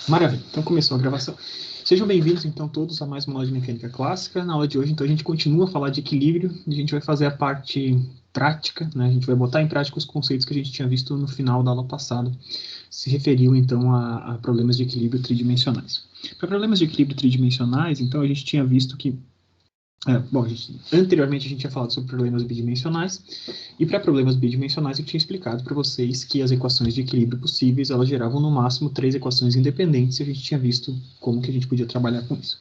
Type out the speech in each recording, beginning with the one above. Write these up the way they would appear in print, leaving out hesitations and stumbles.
Maravilha, então começou a gravação. Sejam bem-vindos, então, todos a mais uma aula de mecânica clássica. Na aula de hoje, então, a gente continua a falar de equilíbrio e a gente vai fazer a parte prática, né? A gente vai botar em prática os conceitos que a gente tinha visto no final da aula passada. Se referiu, então, a problemas de equilíbrio tridimensionais. Para problemas de equilíbrio tridimensionais, então, a gente tinha visto que anteriormente a gente tinha falado sobre problemas bidimensionais, e para problemas bidimensionais eu tinha explicado para vocês que as equações de equilíbrio possíveis, elas geravam no máximo 3 equações independentes, e a gente tinha visto como que a gente podia trabalhar com isso.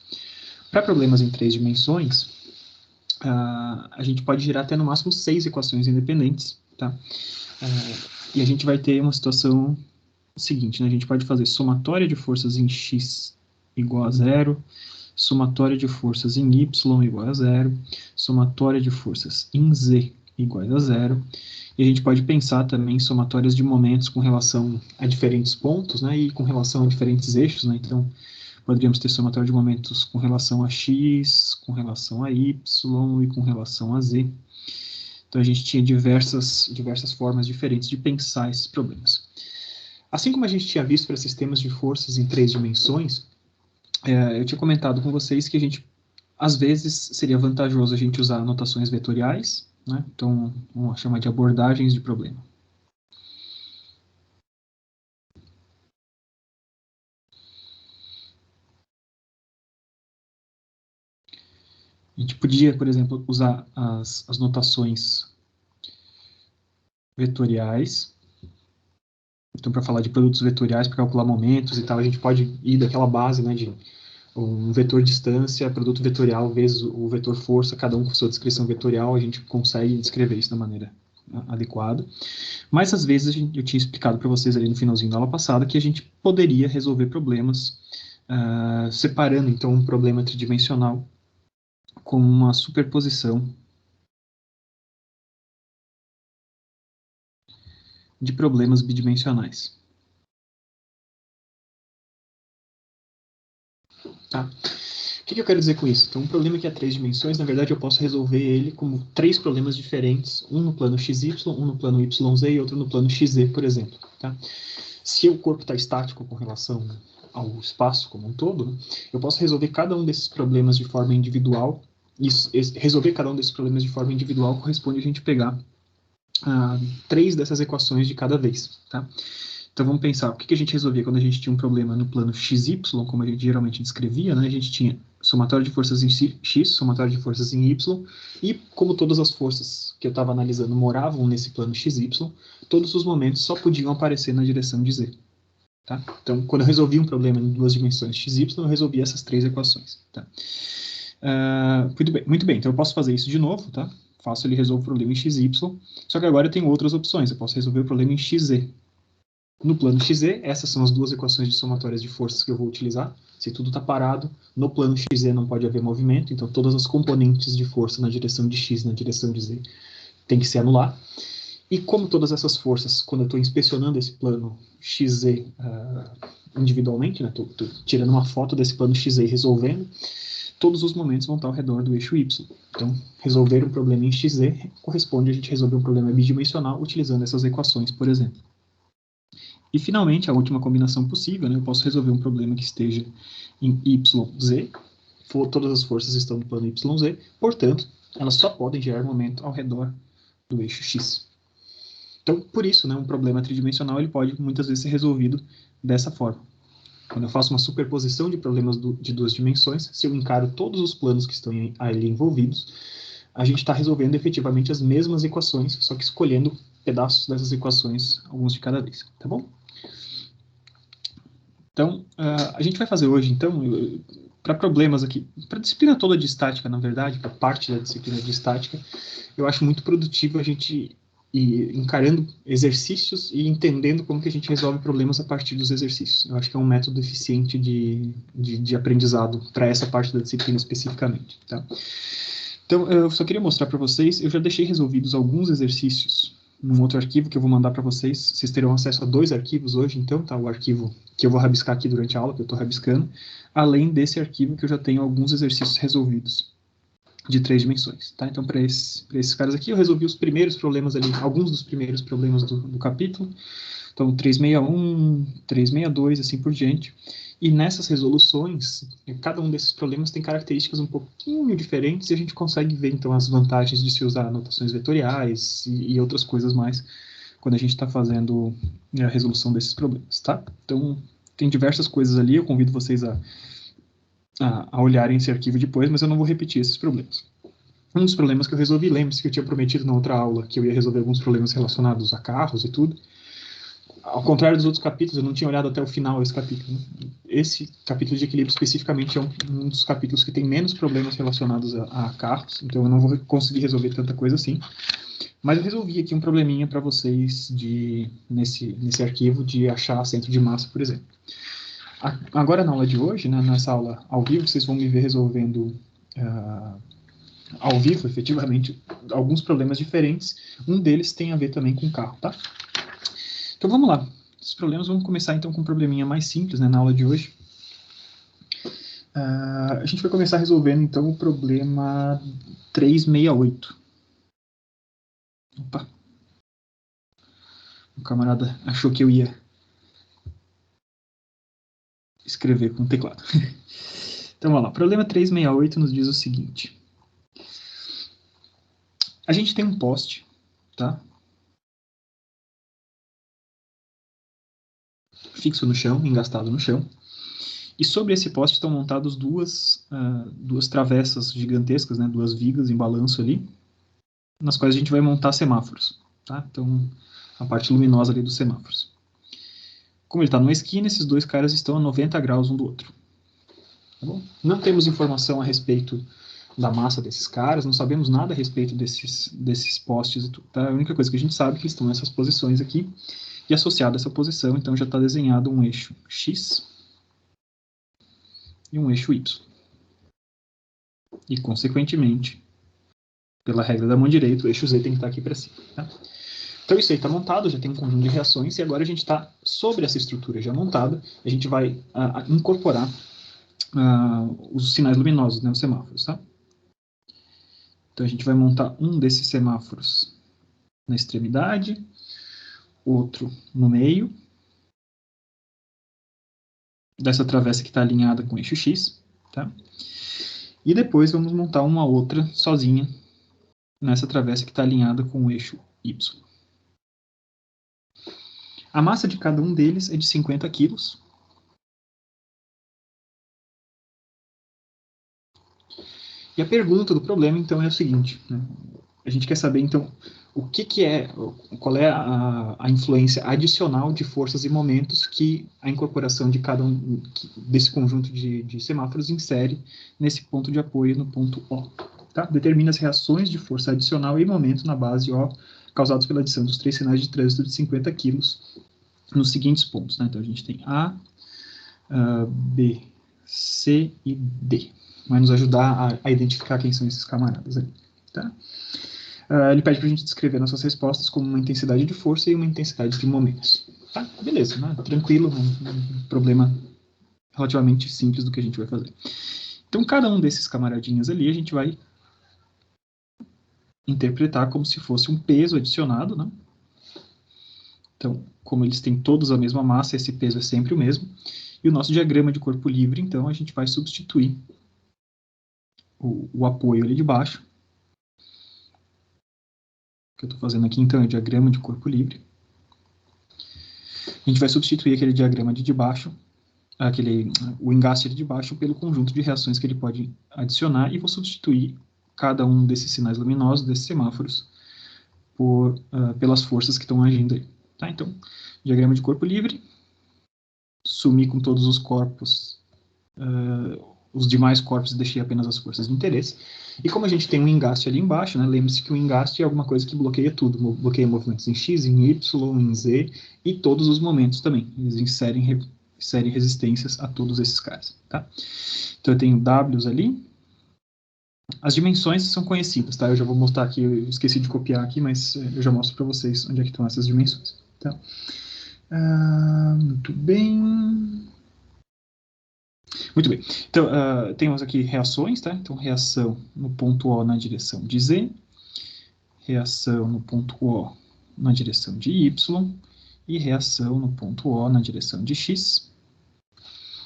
Para problemas em 3 dimensões, a gente pode gerar até no máximo 6 equações independentes, tá? E a gente vai ter uma situação seguinte, né? A gente pode fazer somatória de forças em x igual a 0, somatória de forças em y igual a 0, somatória de forças em z iguais a 0, e a gente pode pensar também em somatórias de momentos com relação a diferentes pontos, né, e com relação a diferentes eixos, né, então poderíamos ter somatória de momentos com relação a x, com relação a y e com relação a z. Então a gente tinha diversas formas diferentes de pensar esses problemas. Assim como a gente tinha visto para sistemas de forças em 3 dimensões, eu tinha comentado com vocês que a gente, às vezes, seria vantajoso a gente usar notações vetoriais, né? Então, vamos chamar de abordagens de problema. A gente podia, por exemplo, usar as notações vetoriais. Então, para falar de produtos vetoriais, para calcular momentos e tal, a gente pode ir daquela base, né, de um vetor distância, produto vetorial vezes o vetor força, cada um com sua descrição vetorial, a gente consegue descrever isso da maneira adequada. Mas, às vezes, eu tinha explicado para vocês ali no finalzinho da aula passada que a gente poderia resolver problemas separando, então, um problema tridimensional com uma superposição de problemas bidimensionais. Tá? O que eu quero dizer com isso? Então, um problema que é 3 dimensões, na verdade, eu posso resolver ele como 3 problemas diferentes, um no plano XY, um no plano YZ e outro no plano XZ, por exemplo. Tá? Se o corpo está estático com relação ao espaço como um todo, eu posso resolver cada um desses problemas de forma individual. Resolver cada um desses problemas de forma individual corresponde a gente pegar 3 dessas equações de cada vez. Tá? Então vamos pensar, o que a gente resolvia quando a gente tinha um problema no plano XY, como a gente geralmente descrevia, né? A gente tinha somatório de forças em X, somatório de forças em Y, e como todas as forças que eu estava analisando moravam nesse plano XY, todos os momentos só podiam aparecer na direção de Z. Tá? Então, quando eu resolvia um problema em 2 dimensões XY, eu resolvia essas 3 equações. Tá? Muito bem, então eu posso fazer isso de novo, tá? Faço ele resolve o problema em XY, só que agora eu tenho outras opções, eu posso resolver o problema em XZ. No plano XZ, essas são as 2 equações de somatórias de forças que eu vou utilizar. Se tudo está parado, no plano XZ não pode haver movimento, então todas as componentes de força na direção de X, na direção de Z, tem que se anular. E como todas essas forças, quando eu estou inspecionando esse plano XZ individualmente, né, estou tirando uma foto desse plano XZ e resolvendo, todos os momentos vão estar ao redor do eixo Y. Então, resolver um problema em XZ corresponde a gente resolver um problema bidimensional utilizando essas equações, por exemplo. E, finalmente, a última combinação possível, né, eu posso resolver um problema que esteja em YZ, todas as forças estão no plano YZ, portanto, elas só podem gerar momento ao redor do eixo X. Então, por isso, né, um problema tridimensional ele pode muitas vezes ser resolvido dessa forma. Quando eu faço uma superposição de problemas de 2 dimensões, se eu encaro todos os planos que estão ali envolvidos, a gente está resolvendo efetivamente as mesmas equações, só que escolhendo pedaços dessas equações, alguns de cada vez, tá bom? Então, a gente vai fazer hoje, então, para problemas aqui, para a disciplina toda de estática, na verdade, para parte da disciplina de estática, eu acho muito produtivo a gente ir encarando exercícios e entendendo como que a gente resolve problemas a partir dos exercícios. Eu acho que é um método eficiente de aprendizado para essa parte da disciplina especificamente, tá? Então, eu só queria mostrar para vocês, eu já deixei resolvidos alguns exercícios num outro arquivo que eu vou mandar para vocês. Vocês terão acesso a 2 arquivos hoje, então, tá? O arquivo que eu vou rabiscar aqui durante a aula, que eu estou rabiscando, além desse arquivo que eu já tenho alguns exercícios resolvidos de 3 dimensões, tá? Então, para esses caras aqui, eu resolvi os primeiros problemas ali, alguns dos primeiros problemas do capítulo. Então, 361, 362, assim por diante. E nessas resoluções, cada um desses problemas tem características um pouquinho diferentes e a gente consegue ver, então, as vantagens de se usar anotações vetoriais e outras coisas mais quando a gente está fazendo a resolução desses problemas, tá? Então, tem diversas coisas ali, eu convido vocês a olharem esse arquivo depois, mas eu não vou repetir esses problemas. Um dos problemas que eu resolvi, lembre-se que eu tinha prometido na outra aula que eu ia resolver alguns problemas relacionados a carros e tudo. Ao contrário dos outros capítulos, eu não tinha olhado até o final esse capítulo. Esse capítulo de equilíbrio especificamente é um dos capítulos que tem menos problemas relacionados a carros, então eu não vou conseguir resolver tanta coisa assim. Mas eu resolvi aqui um probleminha para vocês nesse arquivo de achar centro de massa, por exemplo. Agora na aula de hoje, né, nessa aula ao vivo, vocês vão me ver resolvendo ao vivo, efetivamente, alguns problemas diferentes. Um deles tem a ver também com carro, tá? Então vamos lá. Esses problemas, vamos começar então com um probleminha mais simples, né, na aula de hoje. A gente vai começar resolvendo então o problema 368. Opa. O camarada achou que eu ia escrever com o teclado. Então vamos lá. O problema 368 nos diz o seguinte. A gente tem um poste, tá? Fixo no chão, engastado no chão. E sobre esse poste estão montadas duas travessas gigantescas, né, duas vigas em balanço ali, nas quais a gente vai montar semáforos, tá? Então, a parte luminosa ali dos semáforos. Como ele está numa esquina, esses dois caras estão a 90 graus um do outro. Tá bom? Não temos informação a respeito da massa desses caras, não sabemos nada a respeito desses postes e tudo, tá? A única coisa que a gente sabe é que estão nessas posições aqui, e associado a essa posição, então já está desenhado um eixo X e um eixo Y. E, consequentemente, pela regra da mão direita, o eixo Z tem que estar aqui para cima. Tá? Então isso aí está montado, já tem um conjunto de reações, e agora a gente está sobre essa estrutura já montada, a gente vai incorporar os sinais luminosos, né, os semáforos. Tá? Então a gente vai montar um desses semáforos na extremidade, outro no meio, dessa travessa que está alinhada com o eixo X, tá? E depois vamos montar uma outra sozinha nessa travessa que está alinhada com o eixo Y. A massa de cada um deles é de 50 quilos. E a pergunta do problema, então, é o seguinte, né? A gente quer saber, então, qual é a influência adicional de forças e momentos que a incorporação de cada um desse conjunto de semáforos insere nesse ponto de apoio no ponto O. Tá? Determina as reações de força adicional e momento na base O, causados pela adição dos três sinais de trânsito de 50 quilos nos seguintes pontos. Né? Então, a gente tem A, B, C e D. Vai nos ajudar a identificar quem são esses camaradas aí. Tá? Ele pede para a gente descrever nossas respostas como uma intensidade de força e uma intensidade de momentos. Tá? Beleza, né? Tranquilo, um problema relativamente simples do que a gente vai fazer. Então, cada um desses camaradinhas ali, a gente vai interpretar como se fosse um peso adicionado, né? Então, como eles têm todos a mesma massa, esse peso é sempre o mesmo. E o nosso diagrama de corpo livre, então, a gente vai substituir o apoio ali de baixo. O que eu estou fazendo aqui, então, é o diagrama de corpo livre. A gente vai substituir aquele diagrama de baixo, o engaste de baixo, pelo conjunto de reações que ele pode adicionar, e vou substituir cada um desses sinais luminosos, desses semáforos, pelas forças que estão agindo aí. Tá? Então, diagrama de corpo livre, sumi com todos os corpos, os demais corpos, e deixei apenas as forças de interesse. E como a gente tem um engaste ali embaixo, né, lembre-se que o engaste é alguma coisa que bloqueia tudo, bloqueia movimentos em X, em Y, em Z, e todos os momentos também. Eles inserem resistências a todos esses caras. Tá? Então eu tenho Ws ali. As dimensões são conhecidas, tá? Eu já vou mostrar aqui, eu esqueci de copiar aqui, mas eu já mostro para vocês onde é que estão essas dimensões. Tá? Muito bem. Muito bem. Então, temos aqui reações, tá? Então, reação no ponto O na direção de Z, reação no ponto O na direção de Y, e reação no ponto O na direção de x.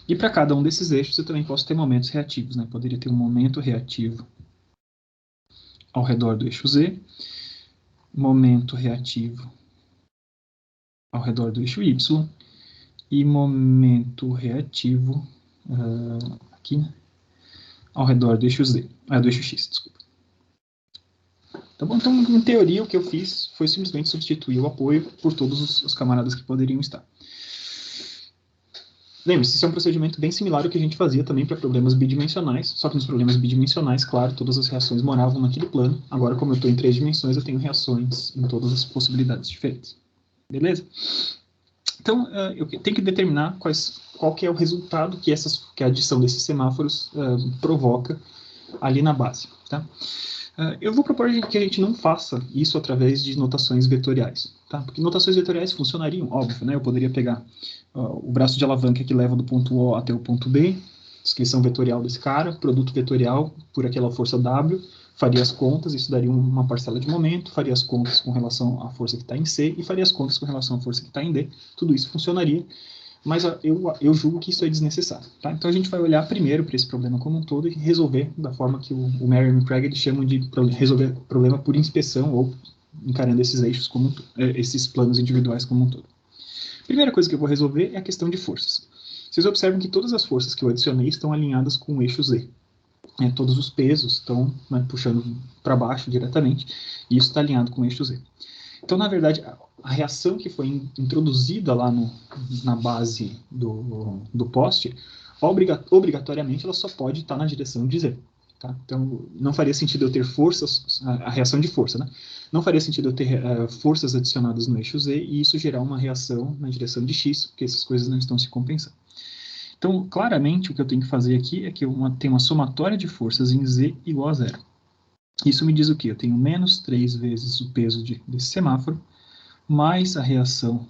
E para cada um desses eixos eu também posso ter momentos reativos, né? Poderia ter um momento reativo ao redor do eixo z, momento reativo ao redor do eixo y e momento reativo aqui, né? Ao redor do eixo z, do eixo x, desculpa. Tá bom? Então, em teoria, o que eu fiz foi simplesmente substituir o apoio por todos os camaradas que poderiam estar. Lembre-se, isso é um procedimento bem similar ao que a gente fazia também para problemas bidimensionais, só que nos problemas bidimensionais, claro, todas as reações moravam naquele plano. Agora, como eu estou em 3 dimensões, eu tenho reações em todas as possibilidades diferentes. Beleza? Então, eu tenho que determinar qual que é o resultado que a adição desses semáforos provoca ali na base. Tá? Eu vou propor que a gente não faça isso através de notações vetoriais, tá? Porque notações vetoriais funcionariam, óbvio, né? Eu poderia pegar o braço de alavanca que leva do ponto O até o ponto B, descrição vetorial desse cara, produto vetorial por aquela força W, faria as contas, isso daria uma parcela de momento, faria as contas com relação à força que está em C e faria as contas com relação à força que está em D. Tudo isso funcionaria, mas eu julgo que isso é desnecessário. Tá? Então a gente vai olhar primeiro para esse problema como um todo e resolver da forma que o Merriam e Craig eles chamam de resolver problema por inspeção ou encarando esses eixos como esses planos individuais como um todo. Primeira coisa que eu vou resolver é a questão de forças. Vocês observam que todas as forças que eu adicionei estão alinhadas com o eixo Z. Todos os pesos estão puxando para baixo diretamente e isso está alinhado com o eixo Z. Então, na verdade, a reação que foi introduzida lá na base do poste, obrigatoriamente, ela só pode estar na direção de Z. Tá? Então, não faria sentido eu ter forças, a reação de força, né? Não faria sentido eu ter forças adicionadas no eixo Z e isso gerar uma reação na direção de X, porque essas coisas não estão se compensando. Então, claramente, o que eu tenho que fazer aqui é que eu tenho uma somatória de forças em Z igual a zero. Isso me diz o quê? Eu tenho menos 3 vezes o peso desse semáforo, mais a reação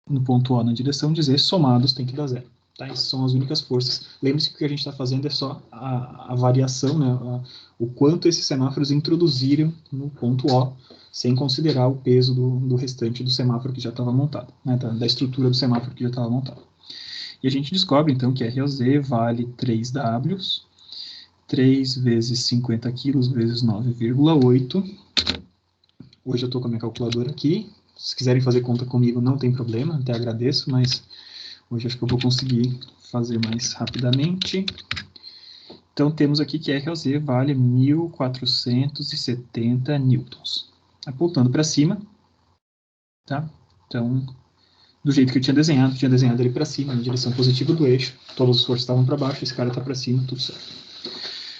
no ponto O na direção de Z, somados tem que dar zero. Tá? Essas são as únicas forças. Lembre-se que o que a gente está fazendo é só a variação, né? O quanto esses semáforos introduziram no ponto O, sem considerar o peso do restante do semáforo que já estava montado, né? Da estrutura do semáforo que já estava montado. E a gente descobre, então, que ROZ vale 3W, 3 vezes 50 quilos vezes 9,8. Hoje eu estou com a minha calculadora aqui. Se quiserem fazer conta comigo, não tem problema, até agradeço, mas hoje acho que eu vou conseguir fazer mais rapidamente. Então, temos aqui que ROZ vale 1.470 newtons. Apontando para cima, tá? Então, do jeito que eu tinha desenhado ele para cima, na direção positiva do eixo, todas as forças estavam para baixo, esse cara está para cima, tudo certo.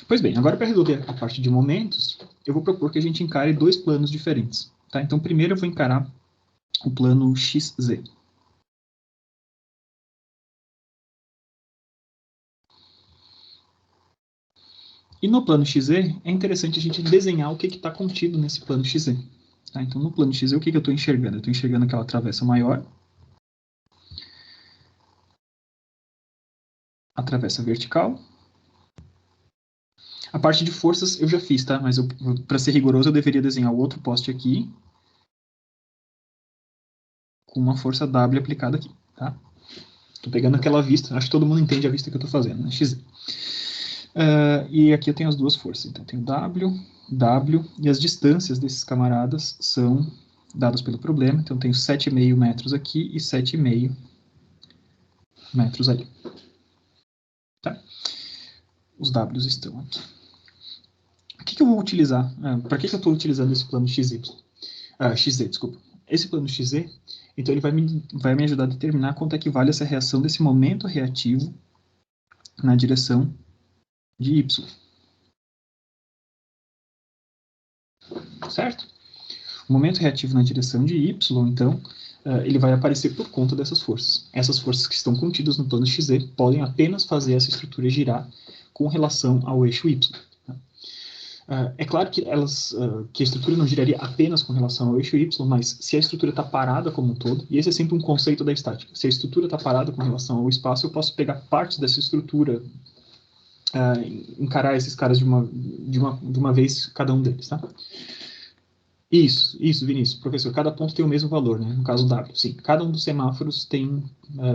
Pois bem, agora para resolver a parte de momentos, eu vou propor que a gente encare 2 planos diferentes. Tá? Então, primeiro eu vou encarar o plano XZ. E no plano XZ, é interessante a gente desenhar o que está contido nesse plano XZ. Tá? Então, no plano XZ, o que eu estou enxergando? Eu estou enxergando aquela travessa maior, a travessa vertical. A parte de forças eu já fiz, tá? Mas para ser rigoroso, eu deveria desenhar o outro poste aqui, com uma força W aplicada aqui, tá? Estou pegando aquela vista, acho que todo mundo entende a vista que eu estou fazendo, né? XZ. E aqui eu tenho as duas forças, então eu tenho W, e as distâncias desses camaradas são dadas pelo problema, então eu tenho 7,5 metros aqui e 7,5 metros ali. Tá? Os Ws estão aqui. O que eu vou utilizar? Para que eu estou utilizando esse plano XZ, desculpa. Esse plano XZ, então ele vai me ajudar a determinar quanto é que vale essa reação desse momento reativo na direção de Y. Certo? O momento reativo na direção de Y, então, ele vai aparecer por conta dessas forças. Essas forças que estão contidas no plano XZ podem apenas fazer essa estrutura girar com relação ao eixo Y. É claro que a estrutura não giraria apenas com relação ao eixo Y, mas se a estrutura está parada como um todo, e esse é sempre um conceito da estática, se a estrutura está parada com relação ao espaço, eu posso pegar partes dessa estrutura, encarar esses caras de uma vez, cada um deles, tá? Isso, Vinícius. Professor, cada ponto tem o mesmo valor, né? No caso, W. Sim, cada um dos semáforos tem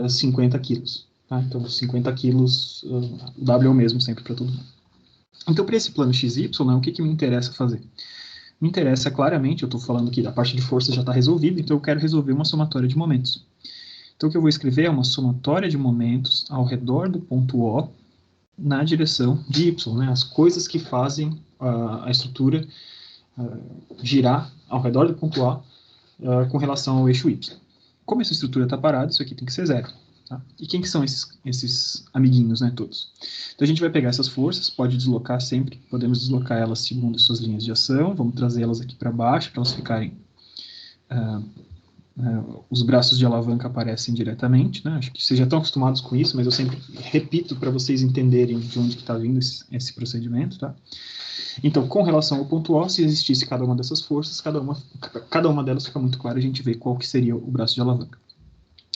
50 quilos. Tá? Então, 50 quilos, o W é o mesmo sempre para todo mundo. Então, para esse plano XY, né, o que me interessa fazer? Me interessa claramente, eu estou falando aqui da parte de força já está resolvida, então eu quero resolver uma somatória de momentos. Então, o que eu vou escrever é uma somatória de momentos ao redor do ponto O na direção de Y, né? As coisas que fazem a estrutura girar ao redor do ponto A com relação ao eixo Y. Como essa estrutura está parada, isso aqui tem que ser zero. Tá? E quem que são esses amiguinhos, né, todos? Então a gente vai pegar essas forças, pode deslocar sempre, podemos deslocar elas segundo suas linhas de ação, vamos trazê-las aqui para baixo, para elas ficarem... os braços de alavanca aparecem diretamente, né? Acho que vocês já estão acostumados com isso, mas eu sempre repito para vocês entenderem de onde está vindo esse procedimento, tá? Então, com relação ao ponto O, se existisse cada uma dessas forças, cada uma delas fica muito clara, a gente vê qual que seria o braço de alavanca.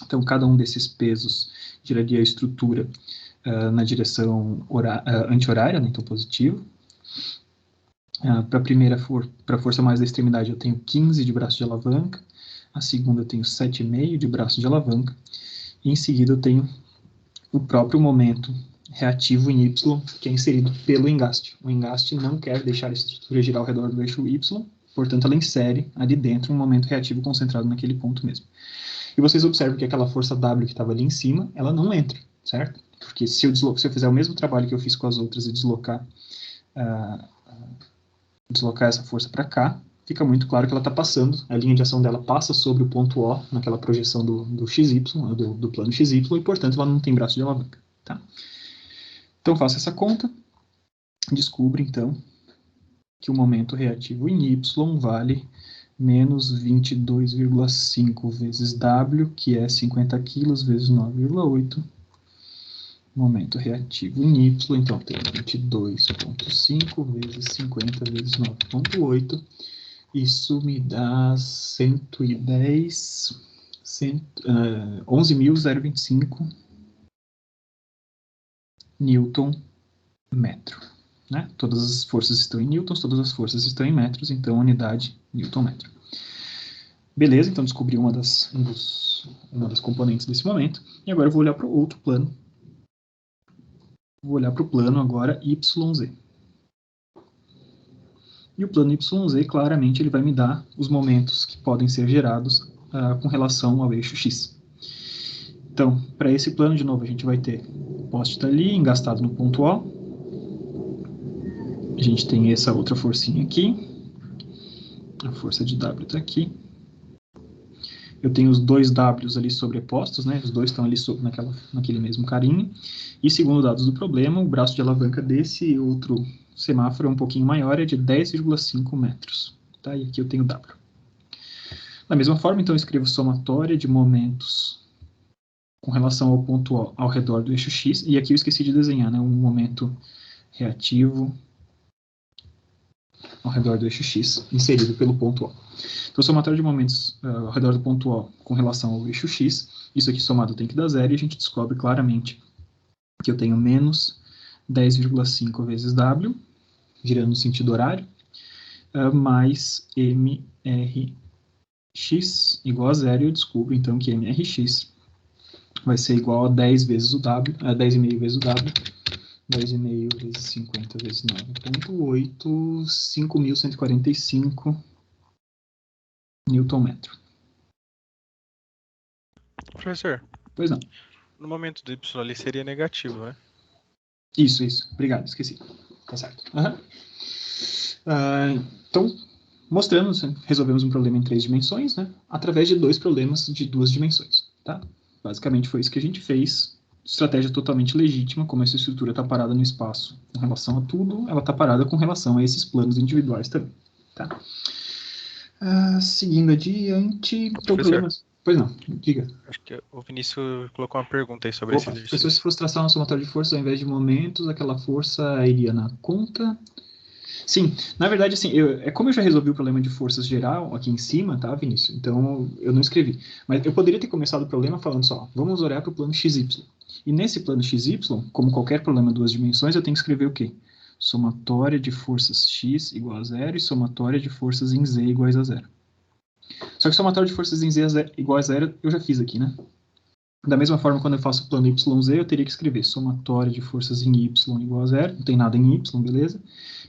Então, cada um desses pesos geraria a estrutura na direção anti-horária, né? Então positivo. Para a força mais da extremidade, eu tenho 15 de braço de alavanca. A segunda eu tenho 7,5 de braço de alavanca. E em seguida eu tenho o próprio momento reativo em Y, que é inserido pelo engaste. O engaste não quer deixar a estrutura girar ao redor do eixo Y, portanto ela insere ali dentro um momento reativo concentrado naquele ponto mesmo. E vocês observam que aquela força W que estava ali em cima, ela não entra, certo? Porque se eu fizer o mesmo trabalho que eu fiz com as outras e deslocar essa força para cá, fica muito claro que ela está passando, a linha de ação dela passa sobre o ponto O, naquela projeção do XY, do plano XY, e portanto ela não tem braço de alavanca. Tá? Então faça essa conta, descubra então que o momento reativo em Y vale menos 22,5 vezes W, que é 50 quilos vezes 9,8. Momento reativo em Y, então tem 22,5 vezes 50 vezes 9,8. Isso me dá 11.025 Newton metro. Né? Todas as forças estão em newtons, todas as forças estão em metros, então unidade Newton metro. Beleza, então descobri uma das componentes desse momento. E agora eu vou olhar para o outro plano. Vou olhar para o plano agora YZ. E o plano YZ, claramente, ele vai me dar os momentos que podem ser gerados com relação ao eixo X. Então, para esse plano, de novo, a gente vai ter o poste está ali, engastado no ponto O. A gente tem essa outra forcinha aqui. A força de W está aqui. Eu tenho os dois Ws ali sobrepostos, né? Os dois estão ali naquele mesmo carinho. E segundo dados do problema, o braço de alavanca desse outro semáforo é um pouquinho maior, é de 10,5 metros. Tá? E aqui eu tenho W. Da mesma forma, então, eu escrevo somatória de momentos com relação ao ponto O ao redor do eixo X. E aqui eu esqueci de desenhar, né? Um momento reativo ao redor do eixo X, inserido pelo ponto O. Então, somatória de momentos ao redor do ponto O com relação ao eixo X, isso aqui somado tem que dar zero, e a gente descobre claramente que eu tenho menos 10,5 vezes W, girando no sentido horário, mais MRX igual a zero, e eu descubro então que MRX vai ser igual a 10 vezes o W, 10,5 vezes o W, 10,5 vezes 50 vezes 9,8, 5.145 Newton metro. Professor. Pois não. No momento do Y ali seria negativo, né? Isso. Obrigado, esqueci. Tá certo. Então, mostrando, resolvemos um problema em 3 dimensões, né? Através de 2 problemas de 2 dimensões, tá? Basicamente foi isso que a gente fez. Estratégia totalmente legítima, como essa estrutura está parada no espaço com relação a tudo, ela está parada com relação a esses planos individuais também, tá? Seguindo adiante, problemas... Pois não, diga. Acho que o Vinícius colocou uma pergunta aí sobre esse exercício. Pessoas se frustração na somatória de força, ao invés de momentos, aquela força iria na conta. Sim, na verdade, assim, como eu já resolvi o problema de forças geral aqui em cima, tá, Vinícius? Então, eu não escrevi. Mas eu poderia ter começado o problema falando só, vamos olhar para o plano XY. E nesse plano XY, como qualquer problema de 2 dimensões, eu tenho que escrever o quê? somatória de forças x igual a zero e somatória de forças em z iguais a zero. Só que somatória de forças em z igual a zero eu já fiz aqui, né? Da mesma forma, quando eu faço o plano YZ, eu teria que escrever somatória de forças em Y igual a zero, não tem nada em Y, beleza?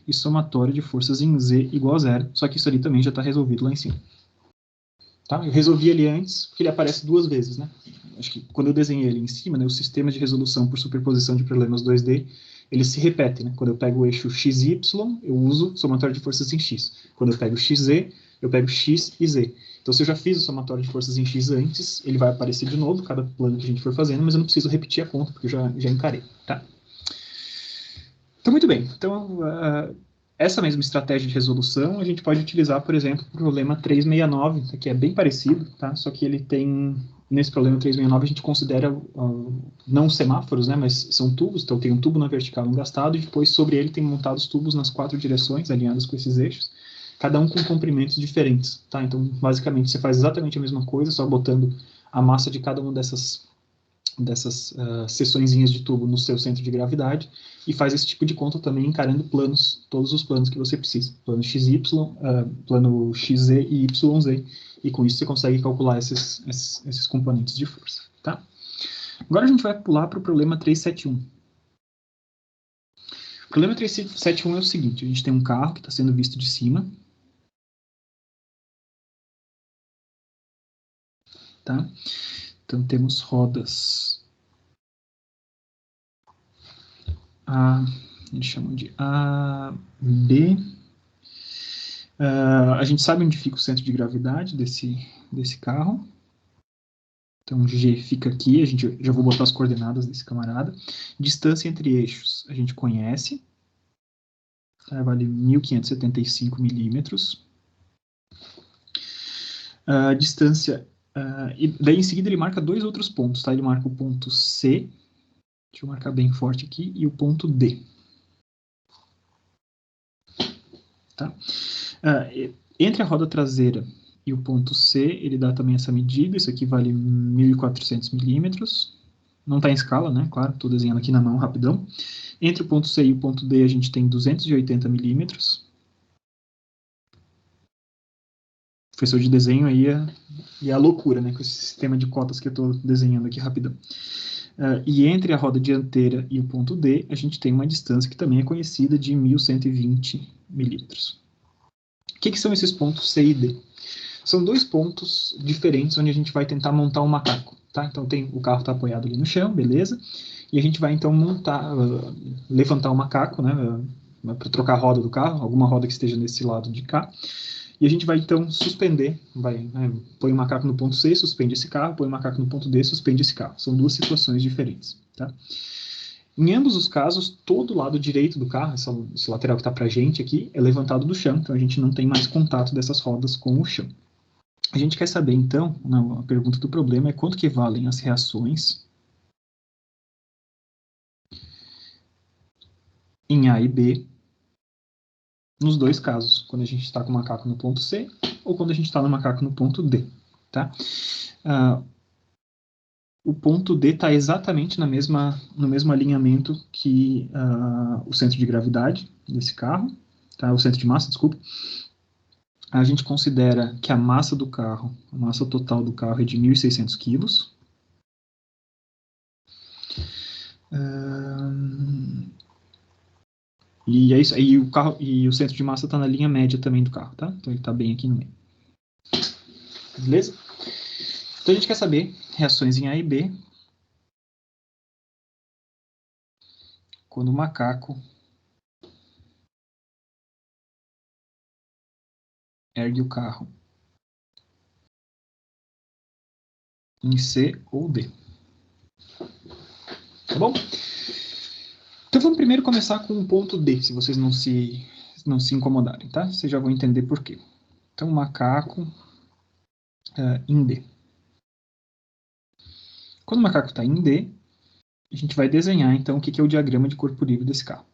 E somatória de forças em Z igual a zero, só que isso ali também já está resolvido lá em cima. Tá? Eu resolvi ele antes, porque ele aparece duas vezes, né? Acho que quando eu desenhei ele em cima, né, o sistema de resolução por superposição de problemas 2D, ele se repete, né? Quando eu pego o eixo XY, eu uso somatória de forças em X. Quando eu pego XZ, eu pego X e Z. Então, se eu já fiz o somatório de forças em X antes, ele vai aparecer de novo, cada plano que a gente for fazendo, mas eu não preciso repetir a conta, porque eu já encarei, tá? Então, muito bem. Então, essa mesma estratégia de resolução a gente pode utilizar, por exemplo, o problema 369, que é bem parecido, tá? Só que ele tem, nesse problema 369, a gente considera não semáforos, né, mas são tubos, então tem um tubo na vertical engastado e depois sobre ele tem montados tubos nas 4 direções, alinhados com esses eixos, cada um com comprimentos diferentes, tá? Então, basicamente, você faz exatamente a mesma coisa, só botando a massa de cada uma dessas seçõezinhas de tubo no seu centro de gravidade e faz esse tipo de conta também encarando planos, todos os planos que você precisa, plano XY, plano XZ e YZ, e com isso você consegue calcular esses componentes de força, tá? Agora a gente vai pular para o problema 371. O problema 371 é o seguinte, a gente tem um carro que está sendo visto de cima, tá? Então temos rodas A, eles chamam de A, B. A gente sabe onde fica o centro de gravidade desse carro. Então, G fica aqui, já vou botar as coordenadas desse camarada. Distância entre eixos, a gente conhece. Vale 1.575 milímetros. Distância... e daí, em seguida, ele marca dois outros pontos, tá? Ele marca o ponto C, deixa eu marcar bem forte aqui, e o ponto D. Tá? Entre a roda traseira e o ponto C, ele dá também essa medida, isso aqui vale 1.400 milímetros. Não está em escala, né? Claro, estou desenhando aqui na mão, rapidão. Entre o ponto C e o ponto D, a gente tem 280 milímetros. O professor de desenho aí é a loucura, né? Com esse sistema de cotas que eu estou desenhando aqui rapidão. E entre a roda dianteira e o ponto D, a gente tem uma distância que também é conhecida de 1.120 milímetros. O que são esses pontos C e D? São dois pontos diferentes onde a gente vai tentar montar um macaco, tá? Então o carro está apoiado ali no chão, beleza? E a gente vai então levantar o macaco, né? Para trocar a roda do carro, alguma roda que esteja nesse lado de cá. E a gente vai então suspender, põe o macaco no ponto C, suspende esse carro, põe o macaco no ponto D, suspende esse carro. São duas situações diferentes, tá? Em ambos os casos, todo o lado direito do carro, esse lateral que está para a gente aqui, é levantado do chão, então a gente não tem mais contato dessas rodas com o chão. A gente quer saber, então, a pergunta do problema é quanto que valem as reações em A e B nos dois casos, quando a gente está com o macaco no ponto C ou quando a gente está no macaco no ponto D, tá? O ponto D está exatamente no mesmo alinhamento que o centro de gravidade desse carro, tá? O centro de massa, desculpa. A gente considera que a massa do carro, a massa total do carro é de 1.600 quilos. E é isso. E o centro de massa está na linha média também do carro, tá? Então ele está bem aqui no meio. Beleza? Então a gente quer saber reações em A e B quando o macaco ergue o carro em C ou D. Tá bom? Então vamos primeiro começar com o ponto D, se vocês não se incomodarem, tá? Vocês já vão entender por quê. Então, macaco em D. Quando o macaco está em D, a gente vai desenhar, então, o que é o diagrama de corpo livre desse carro.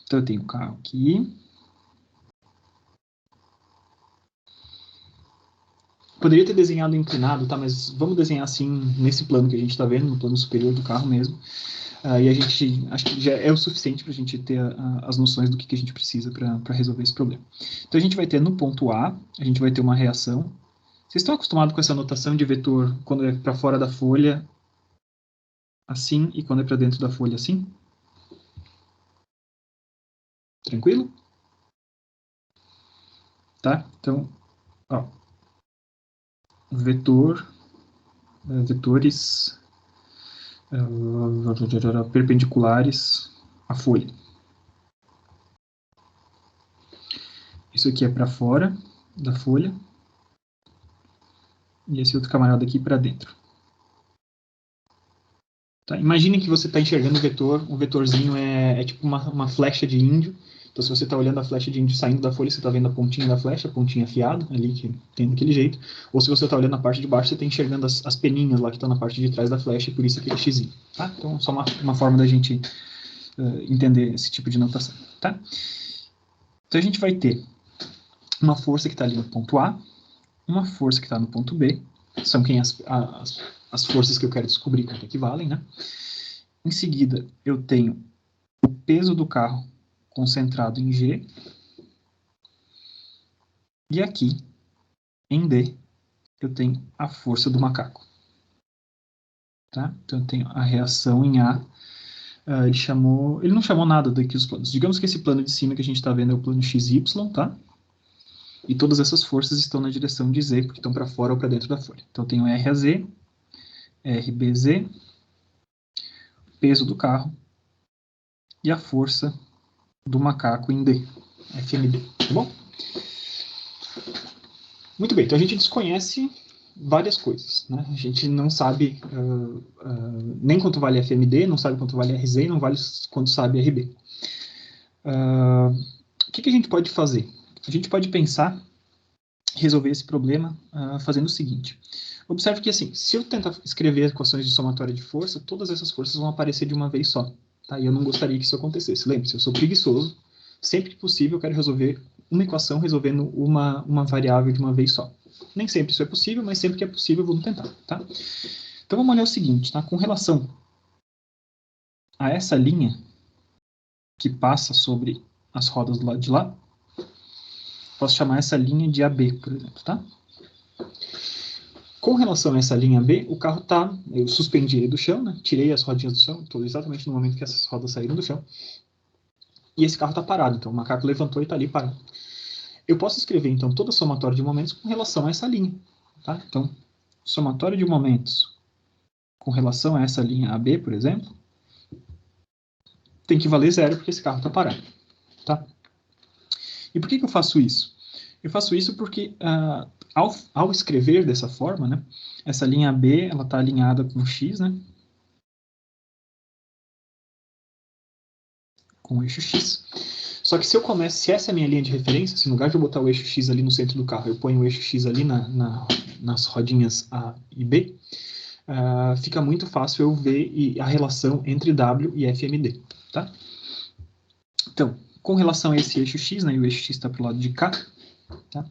Então, eu tenho o carro aqui. Poderia ter desenhado inclinado, tá? Mas vamos desenhar assim, nesse plano que a gente está vendo, no plano superior do carro mesmo. E a gente, acho que já é o suficiente para a gente ter as noções do que a gente precisa para resolver esse problema. Então, a gente vai ter no ponto A, a gente vai ter uma reação. Vocês estão acostumados com essa notação de vetor quando é para fora da folha, assim, e quando é para dentro da folha, assim? Tranquilo? Tá? Então, ó, vetores perpendiculares à folha. Isso aqui é para fora da folha. E esse outro camarada aqui para dentro. Tá? Imagine que você está enxergando o vetor, um vetorzinho é tipo uma flecha de índio. Então, se você está olhando a flecha de índio saindo da folha, você está vendo a pontinha da flecha, a pontinha afiada ali, que tem daquele jeito. Ou se você está olhando a parte de baixo, você está enxergando as peninhas lá que estão na parte de trás da flecha, e por isso aquele xizinho. Tá? Então, só uma forma da gente entender esse tipo de notação. Tá? Então, a gente vai ter uma força que está ali no ponto A, uma força que está no ponto B, são quem as forças que eu quero descobrir quanto equivalem, né? Em seguida, eu tenho o peso do carro concentrado em G, e aqui, em D, eu tenho a força do macaco. Tá? Então, eu tenho a reação em A. Ele não chamou nada daqui os planos. Digamos que esse plano de cima que a gente está vendo é o plano XY, tá? E todas essas forças estão na direção de Z, porque estão para fora ou para dentro da folha. Então, eu tenho RAZ, RBZ, peso do carro e a força do macaco em D, FMD, tá bom? Muito bem, então a gente desconhece várias coisas, né? A gente não sabe nem quanto vale FMD, não sabe quanto vale RZ, não vale quanto sabe RB. O que a gente pode fazer? A gente pode pensar, resolver esse problema fazendo o seguinte. Observe que, assim, se eu tentar escrever equações de somatória de força, todas essas forças vão aparecer de uma vez só. Tá? E eu não gostaria que isso acontecesse. Lembre-se, eu sou preguiçoso. Sempre que possível, eu quero resolver uma equação resolvendo uma variável de uma vez só. Nem sempre isso é possível, mas sempre que é possível, vamos tentar. Tá? Então, vamos olhar o seguinte. Tá? Com relação a essa linha que passa sobre as rodas do lado de lá, posso chamar essa linha de AB, por exemplo. Tá? Com relação a essa linha B, o carro tá, eu suspendi ele do chão, né? Tirei as rodinhas do chão, estou exatamente no momento que essas rodas saíram do chão. E esse carro está parado, então o macaco levantou e está ali parado. Eu posso escrever, então, toda a somatória de momentos com relação a essa linha. Tá? Então, somatória de momentos com relação a essa linha AB, por exemplo, tem que valer zero, porque esse carro está parado. Tá? E por que eu faço isso? Eu faço isso porque, ao escrever dessa forma, né, essa linha B está alinhada com x, né, com o eixo x. Só que se essa é a minha linha de referência, se no lugar de eu botar o eixo x ali no centro do carro, eu ponho o eixo x ali nas rodinhas A e B, fica muito fácil eu ver a relação entre W e FMD. Tá? Então, com relação a esse eixo x, né, e o eixo x está para o lado de cá, tá?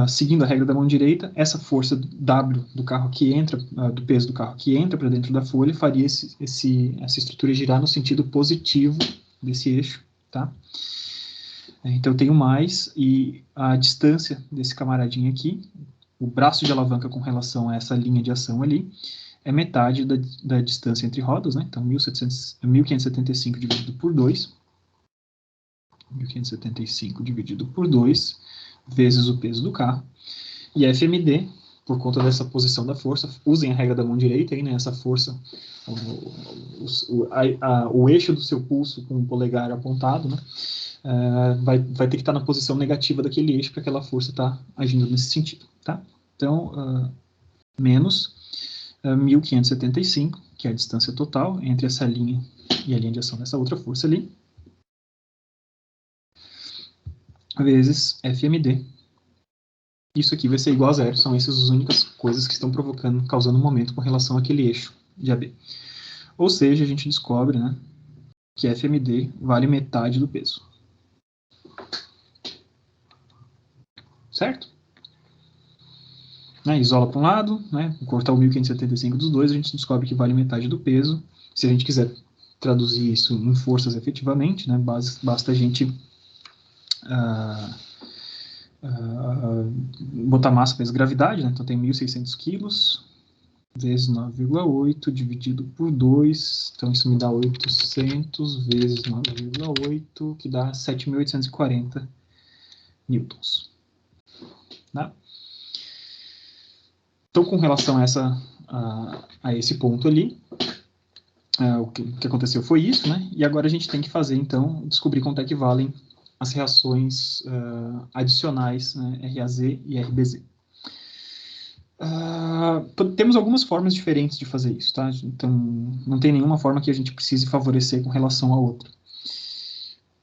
Seguindo a regra da mão direita, essa força W do carro que entra, do peso do carro que entra para dentro da folha, faria essa estrutura girar no sentido positivo desse eixo, tá? Então eu tenho mais, e a distância desse camaradinho aqui, o braço de alavanca com relação a essa linha de ação ali, é metade da distância entre rodas, né? Então 1575 dividido por 2, 1575 dividido por 2, vezes o peso do carro. E a FMD, por conta dessa posição da força, usem a regra da mão direita aí, né? Essa força, o eixo do seu pulso com o polegar apontado, né? Vai ter que estar na posição negativa daquele eixo para aquela força estar agindo nesse sentido, tá? Então, menos 1575, que é a distância total entre essa linha e a linha de ação dessa outra força ali, vezes FMD. Isso aqui vai ser igual a zero, são essas as únicas coisas que estão causando um momento com relação àquele eixo de AB. Ou seja, a gente descobre, né, que FMD vale metade do peso. Certo? Isola para um lado, né, cortar o 1575 dos dois, a gente descobre que vale metade do peso, Se a gente quiser traduzir isso em forças efetivamente, né, basta a gente botar massa vezes gravidade, né? Então tem 1.600 quilos vezes 9,8 dividido por 2, então isso me dá 800 vezes 9,8, que dá 7.840 newtons. Né? Então, com relação a esse ponto ali, o que aconteceu foi isso, né? E agora a gente tem que fazer, então, descobrir quanto é que valem as reações adicionais, né, RAZ e RBZ. Temos algumas formas diferentes de fazer isso, tá? Então, não tem nenhuma forma que a gente precise favorecer com relação à outra.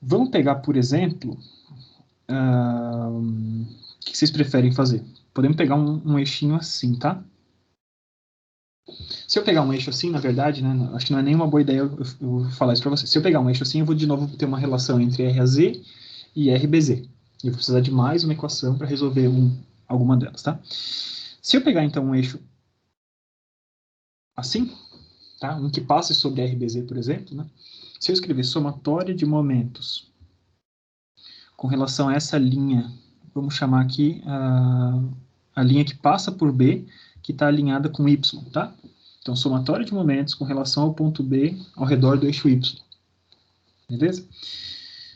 Vamos pegar, por exemplo, o que vocês preferem fazer? Podemos pegar um eixinho assim, tá? Se eu pegar um eixo assim, na verdade, né, acho que não é nenhuma boa ideia eu falar isso para vocês. Se eu pegar um eixo assim, eu vou de novo ter uma relação entre RAZ e RBZ. E eu vou precisar de mais uma equação para resolver alguma delas, tá? Se eu pegar, então, um eixo assim, tá? Um que passe sobre RBZ, por exemplo, né? Se eu escrever somatória de momentos com relação a essa linha, vamos chamar aqui a linha que passa por B, que está alinhada com Y, tá? Então, somatória de momentos com relação ao ponto B ao redor do eixo Y. Beleza?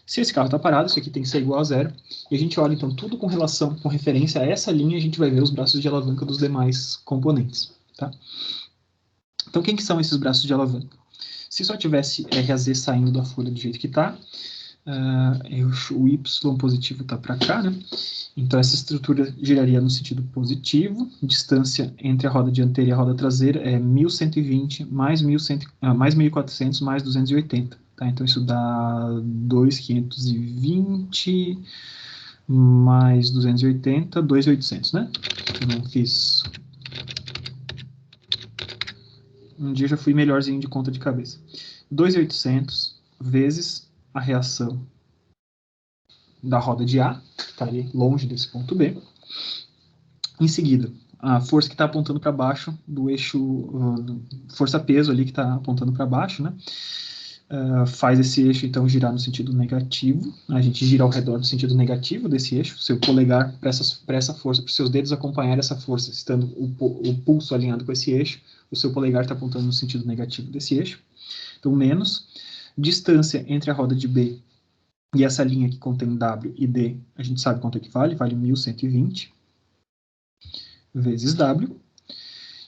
Se esse carro está parado, isso aqui tem que ser igual a zero. E a gente olha, então, tudo com referência a essa linha, a gente vai ver os braços de alavanca dos demais componentes. Tá? Então, quem que são esses braços de alavanca? Se só tivesse RAZ saindo da folha do jeito que está, o Y positivo está para cá, né? Então, essa estrutura giraria no sentido positivo. Distância entre a roda dianteira e a roda traseira é 1.120 mais 1.400 mais 280. Tá? Então, isso dá 2.520 mais 280, 2.800, né? Eu não fiz... Um dia eu já fui melhorzinho de conta de cabeça. 2.800 vezes a reação da roda de A, está ali longe desse ponto B. Em seguida, a força que está apontando para baixo do eixo, força-peso ali que está apontando para baixo, né? Faz esse eixo, então, girar no sentido negativo. A gente gira ao redor do sentido negativo desse eixo. Seu polegar para essa força, para os seus dedos acompanhar essa força, estando o pulso alinhado com esse eixo, o seu polegar está apontando no sentido negativo desse eixo. Então, menos. Distância entre a roda de B e essa linha que contém W e D, a gente sabe quanto é que vale 1.120 vezes W.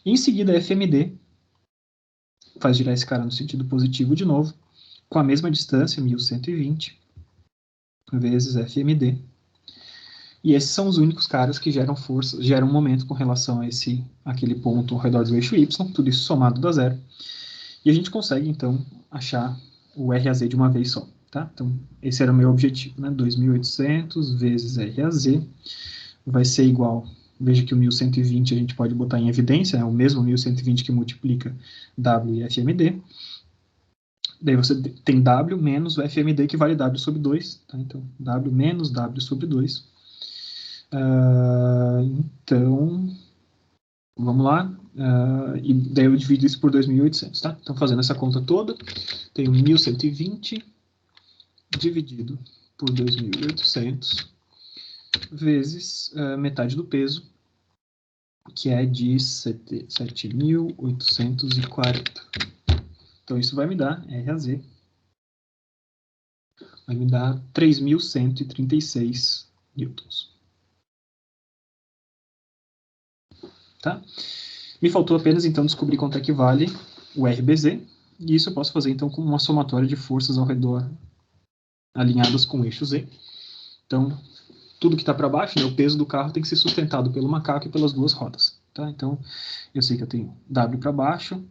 E em seguida, FMD faz girar esse cara no sentido positivo de novo, com a mesma distância, 1.120 vezes FMD. E esses são os únicos caras que geram força, geram momento com relação a aquele ponto ao redor do eixo Y, tudo isso somado dá zero. E a gente consegue, então, achar o RAZ de uma vez só. Tá? Então, esse era o meu objetivo, né? 2.800 vezes RAZ vai ser igual, veja que o 1.120 a gente pode botar em evidência, é o mesmo 1.120 que multiplica W e FMD. Daí você tem W menos o FMD, que vale W sobre 2. Tá? Então, W menos W sobre 2. Então, vamos lá. E daí eu divido isso por 2.800. Tá? Então, fazendo essa conta toda, tenho 1.120 dividido por 2.800 vezes metade do peso, que é de 7.840. Então, isso vai me dar, RAZ, vai me dar 3.136 newtons. Tá? Me faltou apenas, então, descobrir quanto é que vale o RBZ, e isso eu posso fazer, então, com uma somatória de forças ao redor alinhadas com o eixo Z. Então, tudo que está para baixo, né, o peso do carro tem que ser sustentado pelo macaco e pelas duas rodas. Tá? Então, eu sei que eu tenho W para baixo,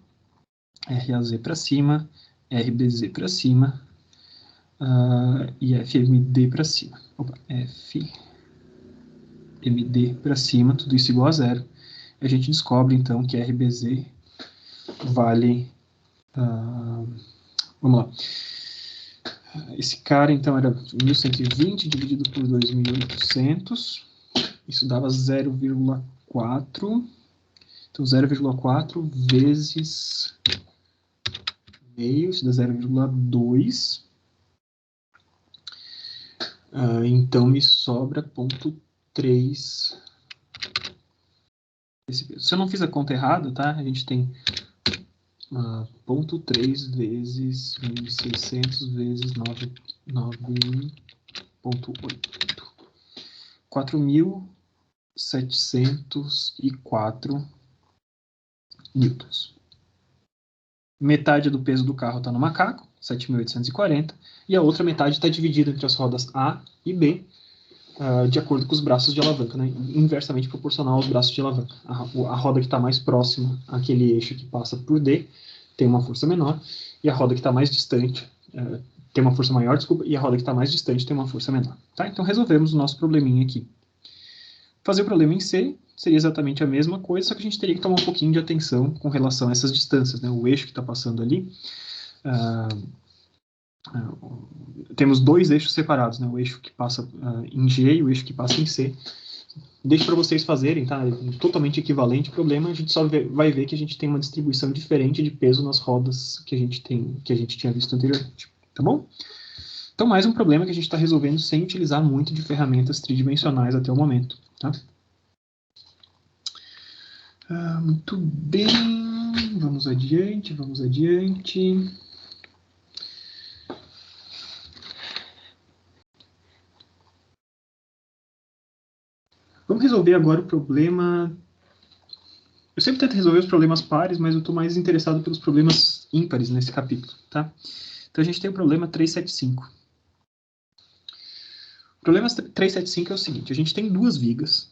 RAZ para cima, RBZ para cima e FMD para cima. FMD para cima, tudo isso igual a zero. A gente descobre, então, que RBZ vale... vamos lá. Esse cara, então, era 1.120 dividido por 2.800. Isso dava 0,4. Então, 0,4 vezes meio, isso dá 0,2. Então, me sobra 0,3 esse peso. Se eu não fiz a conta errada, tá? A gente tem 0,3 vezes 1.600 vezes 9,8. 4.704 newtons. Metade do peso do carro está no macaco, 7.840, e a outra metade está dividida entre as rodas A e B, de acordo com os braços de alavanca, né? Inversamente proporcional aos braços de alavanca. A roda que está mais próxima àquele eixo que passa por D tem uma força menor, e a roda que está mais distante tem uma força maior, desculpa, e a roda que está mais distante tem uma força menor. Tá? Então resolvemos o nosso probleminha aqui. Fazer o problema em C seria exatamente a mesma coisa, só que a gente teria que tomar um pouquinho de atenção com relação a essas distâncias, né? O eixo que está passando ali, temos dois eixos separados, né? O eixo que passa em G e o eixo que passa em C. Deixo para vocês fazerem, tá? Totalmente equivalente o problema, a gente só vai ver que a gente tem uma distribuição diferente de peso nas rodas que a gente tinha visto anteriormente, tá bom? Então, mais um problema que a gente está resolvendo sem utilizar muito de ferramentas tridimensionais até o momento, tá? Muito bem, vamos adiante. Vamos resolver agora o problema... Eu sempre tento resolver os problemas pares, mas eu estou mais interessado pelos problemas ímpares nesse capítulo, tá? Então, a gente tem o problema 375. O problema 375 é o seguinte, a gente tem duas vigas,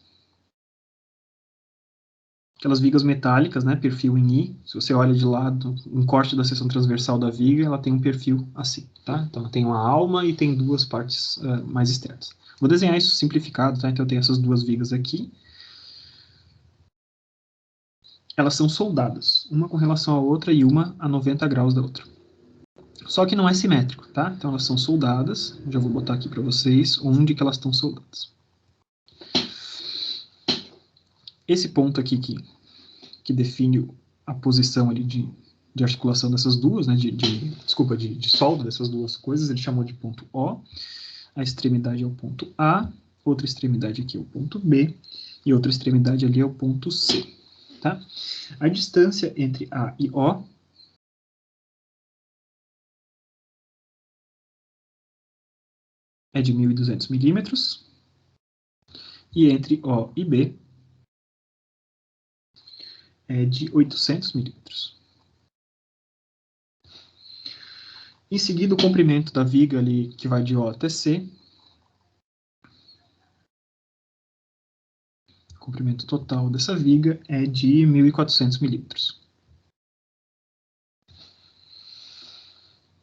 aquelas vigas metálicas, né, perfil em I. Se você olha de lado, um corte da seção transversal da viga, ela tem um perfil assim, tá? Então, ela tem uma alma e tem duas partes mais externas. Vou desenhar isso simplificado, tá? Então, eu tenho essas duas vigas aqui. Elas são soldadas, uma com relação à outra e uma a 90 graus da outra. Só que não é simétrico, tá? Então, elas são soldadas. Já vou botar aqui para vocês onde que elas estão soldadas. Esse ponto aqui que define a posição ali de articulação dessas duas, né, de solda dessas duas coisas, ele chamou de ponto O. A extremidade é o ponto A, outra extremidade aqui é o ponto B, e outra extremidade ali é o ponto C. Tá? A distância entre A e O é de 1.200 milímetros, e entre O e B é de 800 milímetros. Em seguida, o comprimento da viga ali, que vai de O até C. O comprimento total dessa viga é de 1.400 milímetros.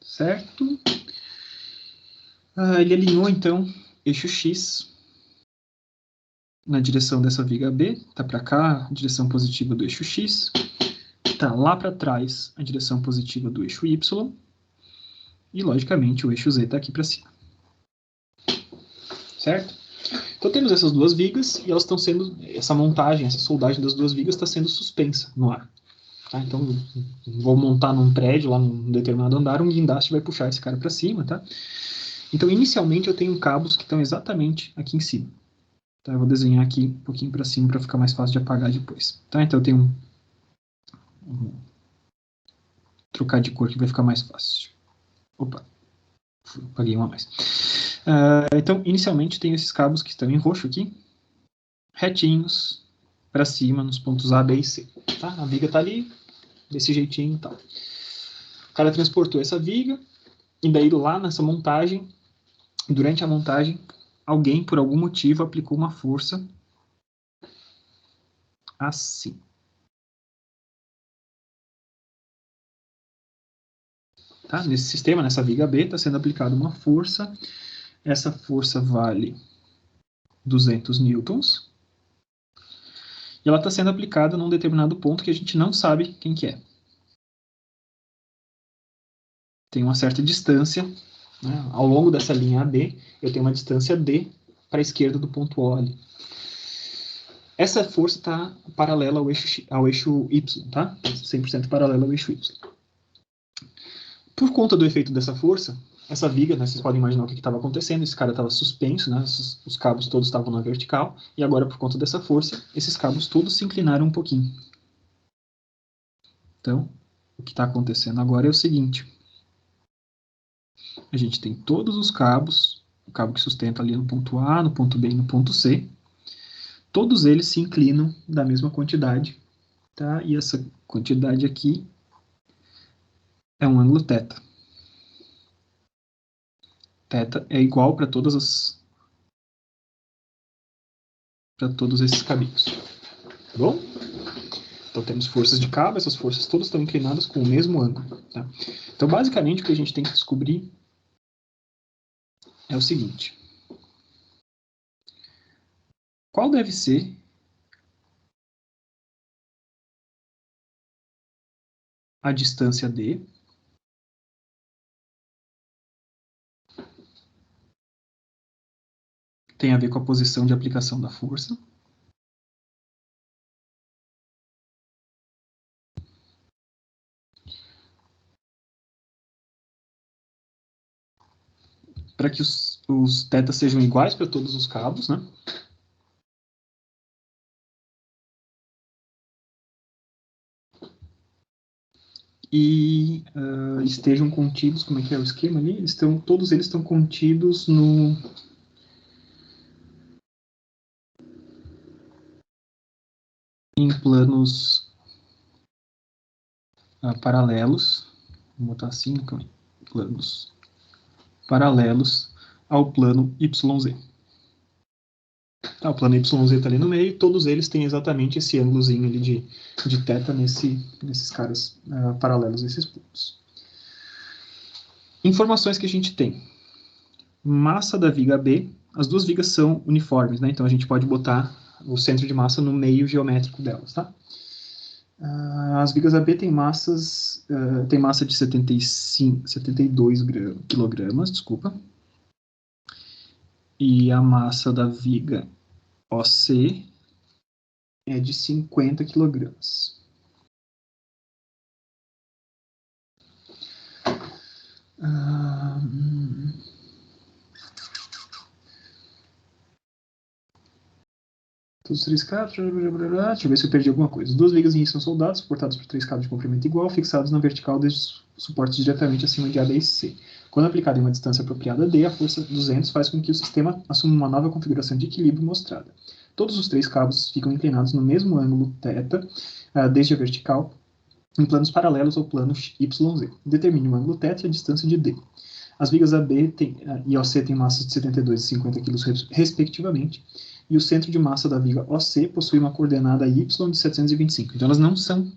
Certo? Ele alinhou, então, eixo X na direção dessa viga B. Está para cá, a direção positiva do eixo X. Está lá para trás, a direção positiva do eixo Y. E, logicamente, o eixo Z está aqui para cima. Certo? Então, temos essas duas vigas e elas estão sendo... Essa montagem, essa soldagem das duas vigas está sendo suspensa no ar. Tá? Então, vou montar num prédio, lá num determinado andar, um guindaste vai puxar esse cara para cima, tá? Então, inicialmente, eu tenho cabos que estão exatamente aqui em cima. Tá? Eu vou desenhar aqui um pouquinho para cima para ficar mais fácil de apagar depois. Tá? Então, eu tenho trocar de cor que vai ficar mais fácil. Opa, apaguei uma a mais. Então, inicialmente, tenho esses cabos que estão em roxo aqui, retinhos, para cima, nos pontos A, B e C. Tá? A viga está ali, desse jeitinho e tal. O cara transportou essa viga, e daí lá nessa montagem, durante a montagem, alguém, por algum motivo, aplicou uma força assim. Tá? Nesse sistema, nessa viga B, está sendo aplicada uma força. Essa força vale 200 newtons. E ela está sendo aplicada num determinado ponto que a gente não sabe quem que é. Tem uma certa distância, né? Ao longo dessa linha AB, eu tenho uma distância D para a esquerda do ponto O ali. Essa força está paralela ao eixo Y, tá? 100% paralela ao eixo Y. Por conta do efeito dessa força, essa viga, né, vocês podem imaginar o que estava acontecendo, esse cara estava suspenso, né, os cabos todos estavam na vertical, e agora, por conta dessa força, esses cabos todos se inclinaram um pouquinho. Então, o que está acontecendo agora é o seguinte. A gente tem todos os cabos, o cabo que sustenta ali no ponto A, no ponto B e no ponto C. Todos eles se inclinam da mesma quantidade, tá? E essa quantidade aqui é um ângulo θ. Θ é igual para todos esses cabinhos. Tá bom? Então temos forças de cabo, essas forças todas estão inclinadas com o mesmo ângulo. Tá? Então, basicamente, o que a gente tem que descobrir é o seguinte. Qual deve ser a distância D tem a ver com a posição de aplicação da força. Para que os θ sejam iguais para todos os cabos, né? E estejam contidos, como é que é o esquema ali? Todos eles estão contidos em planos paralelos, vou botar assim, planos paralelos ao plano YZ. O plano YZ está ali no meio, todos eles têm exatamente esse ângulozinho ali de θ nesses caras paralelos a esses pontos. Informações que a gente tem. Massa da viga B, as duas vigas são uniformes, né? Então a gente pode botar o centro de massa no meio geométrico delas, tá? As vigas AB têm massa de 72 quilogramas, desculpa. E a massa da viga OC é de 50 quilogramas. Todos os três cabos, deixa eu ver se eu perdi alguma coisa. Duas vigas em I são soldados, suportados por três cabos de comprimento igual, fixados na vertical desde suportes diretamente acima de A, B e C. Quando aplicada em uma distância apropriada D, a força 200 faz com que o sistema assuma uma nova configuração de equilíbrio mostrada. Todos os três cabos ficam inclinados no mesmo ângulo θ, desde a vertical, em planos paralelos ao plano YZ. Determine o ângulo θ e a distância de D. As vigas AB e OC têm massas de 72 e 50 kg respectivamente, e o centro de massa da viga OC possui uma coordenada Y de 725. Então, elas não são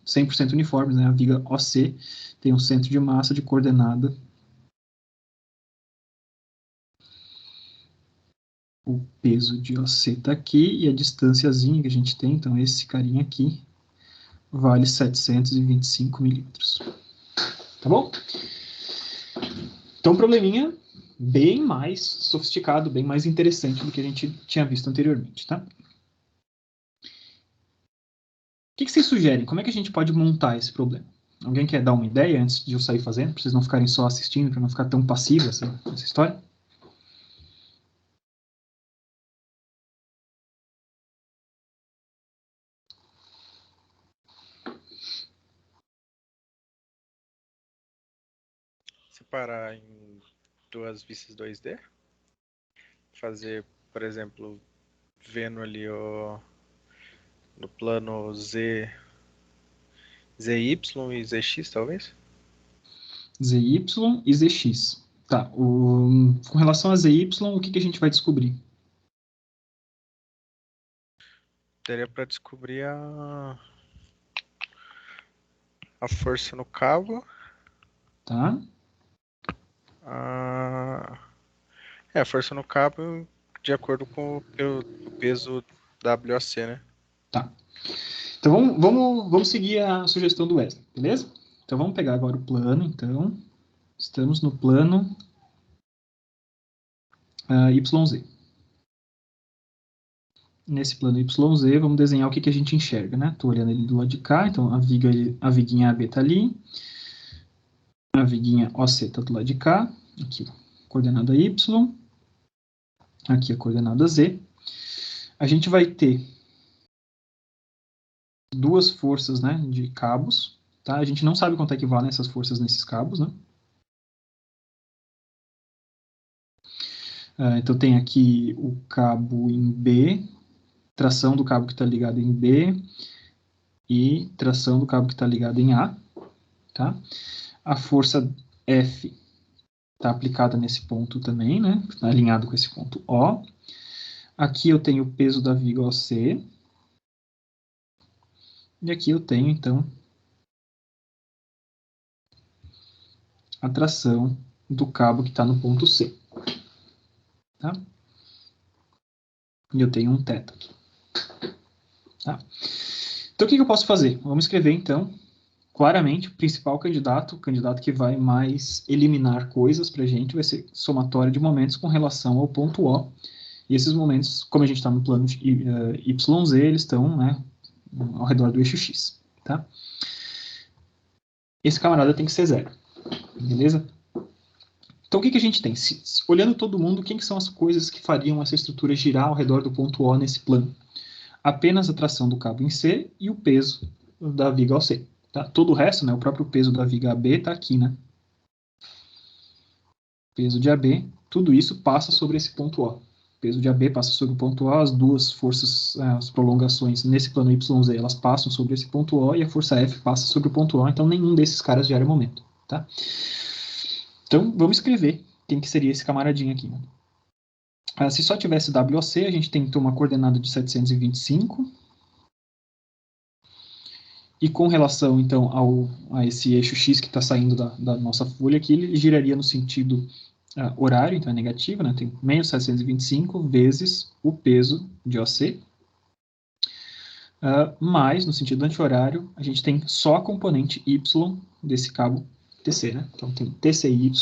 100% uniformes, né? A viga OC tem um centro de massa de coordenada. O peso de OC está aqui, e a distânciazinha que a gente tem, então esse carinha aqui, vale 725 milímetros. Tá bom? Então, probleminha bem mais sofisticado, bem mais interessante do que a gente tinha visto anteriormente, tá? O que vocês sugerem? Como é que a gente pode montar esse problema? Alguém quer dar uma ideia antes de eu sair fazendo, para vocês não ficarem só assistindo, para não ficar tão passiva essa história? Separar em duas vistas 2D. Fazer, por exemplo, vendo ali no plano ZY e ZX, talvez? ZY e ZX. Tá, com relação a ZY, o que a gente vai descobrir? Daria para descobrir a força no cabo. Tá. A força no cabo de acordo com o peso WAC, né? Tá. Então vamos seguir a sugestão do Wesley, beleza? Então vamos pegar agora o plano, então. Estamos no plano YZ. Nesse plano YZ, vamos desenhar o que a gente enxerga, né? Estou olhando ele do lado de cá, então a viguinha AB está ali. A viguinha OC está do lado de cá. Aqui, coordenada Y. Aqui a coordenada Z. A gente vai ter duas forças, né, de cabos. Tá? A gente não sabe quanto é que valem essas forças nesses cabos, né? Então tem aqui o cabo em B, tração do cabo que está ligado em B e tração do cabo que está ligado em A. Tá? A força F está aplicada nesse ponto também, né? Está alinhado com esse ponto O. Aqui eu tenho o peso da viga OC. E aqui eu tenho, então, a tração do cabo que está no ponto C. Tá? E eu tenho um θ aqui. Tá? Então, o que eu posso fazer? Vamos escrever, então, claramente, o principal candidato, o candidato que vai mais eliminar coisas para a gente, vai ser somatório de momentos com relação ao ponto O. E esses momentos, como a gente está no plano de YZ, eles estão, né, ao redor do eixo X. Tá? Esse camarada tem que ser zero. Beleza? Então, o que a gente tem? Olhando todo mundo, quem que são as coisas que fariam essa estrutura girar ao redor do ponto O nesse plano? Apenas a tração do cabo em C e o peso da viga ao C. Tá? Todo o resto, né, o próprio peso da viga AB está aqui, né? Peso de AB, tudo isso passa sobre esse ponto O. Peso de AB passa sobre o ponto O, as duas forças, as prolongações nesse plano YZ, elas passam sobre esse ponto O e a força F passa sobre o ponto O, então nenhum desses caras gera momento. Tá? Então, vamos escrever quem que seria esse camaradinho aqui. Né? Se só tivesse WOC, a gente tem então uma coordenada de 725. E com relação, então, a esse eixo X que está saindo da nossa folha aqui, ele giraria no sentido horário, então é negativo, né? Tem menos 725 vezes o peso de OC. Mais, no sentido anti-horário, a gente tem só a componente Y desse cabo TC, né? Então tem TCY.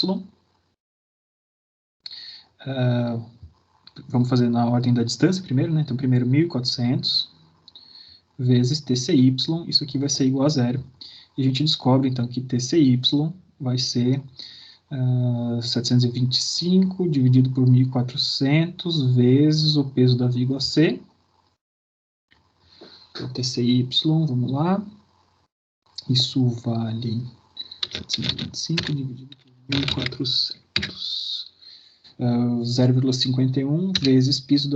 Vamos fazer na ordem da distância primeiro, né? Então primeiro 1400 vezes TCY, isso aqui vai ser igual a zero. E a gente descobre, então, que TCY vai ser 725 dividido por 1400 vezes o peso da vírgula C. Então, TCY, vamos lá. Isso vale 725 dividido por 1400. 0,51 vezes peso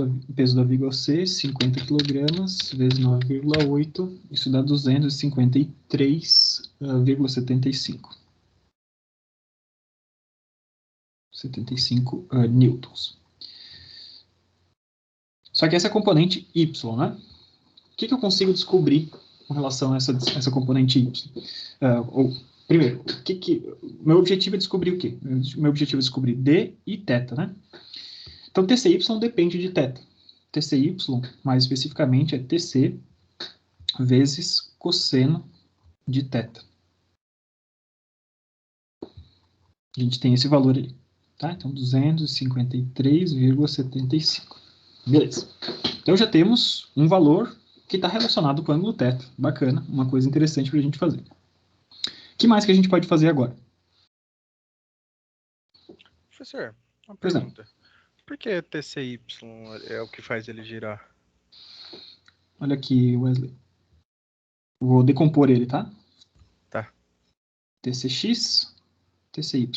da vírgula C, 50 kg, vezes 9,8, isso dá 253,75. 75 newtons. Só que essa é a componente Y, né? O que eu consigo descobrir com relação a essa componente Y? Primeiro, meu objetivo é descobrir o quê? Meu objetivo é descobrir D e θ, né? Então, TCY depende de θ. TCY, mais especificamente, é TC vezes cosseno de θ. A gente tem esse valor ali. Tá? Então, 253,75. Beleza. Então, já temos um valor que está relacionado com o ângulo θ. Bacana, uma coisa interessante para a gente fazer. O que mais que a gente pode fazer agora? Professor, uma pergunta. Por que TCY é o que faz ele girar? Olha aqui, Wesley. Vou decompor ele, tá? Tá. TCX, TCY.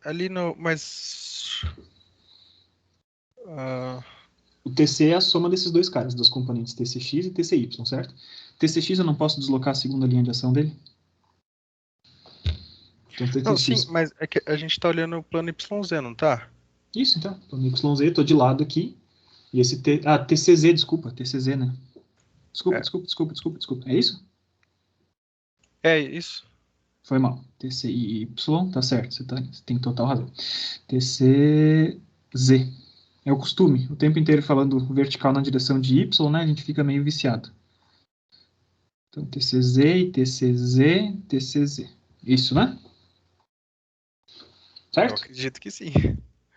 Ali no... Mas... O TC é a soma desses dois caras, dos componentes TCX e TCY, certo? TCX eu não posso deslocar a segunda linha de ação dele? Então, TCX... Não, sim, mas é que a gente tá olhando o plano YZ, não tá? Isso, então. Plano YZ, estou de lado aqui. E esse TCZ, desculpa, TCZ, né? Desculpa. É isso? É isso. Foi mal. TCY, tá certo, você tem total razão. TCZ. É o costume, o tempo inteiro falando vertical na direção de Y, né? A gente fica meio viciado. Então, TCZ e TCZ. Isso, né? Certo? Eu acredito que sim.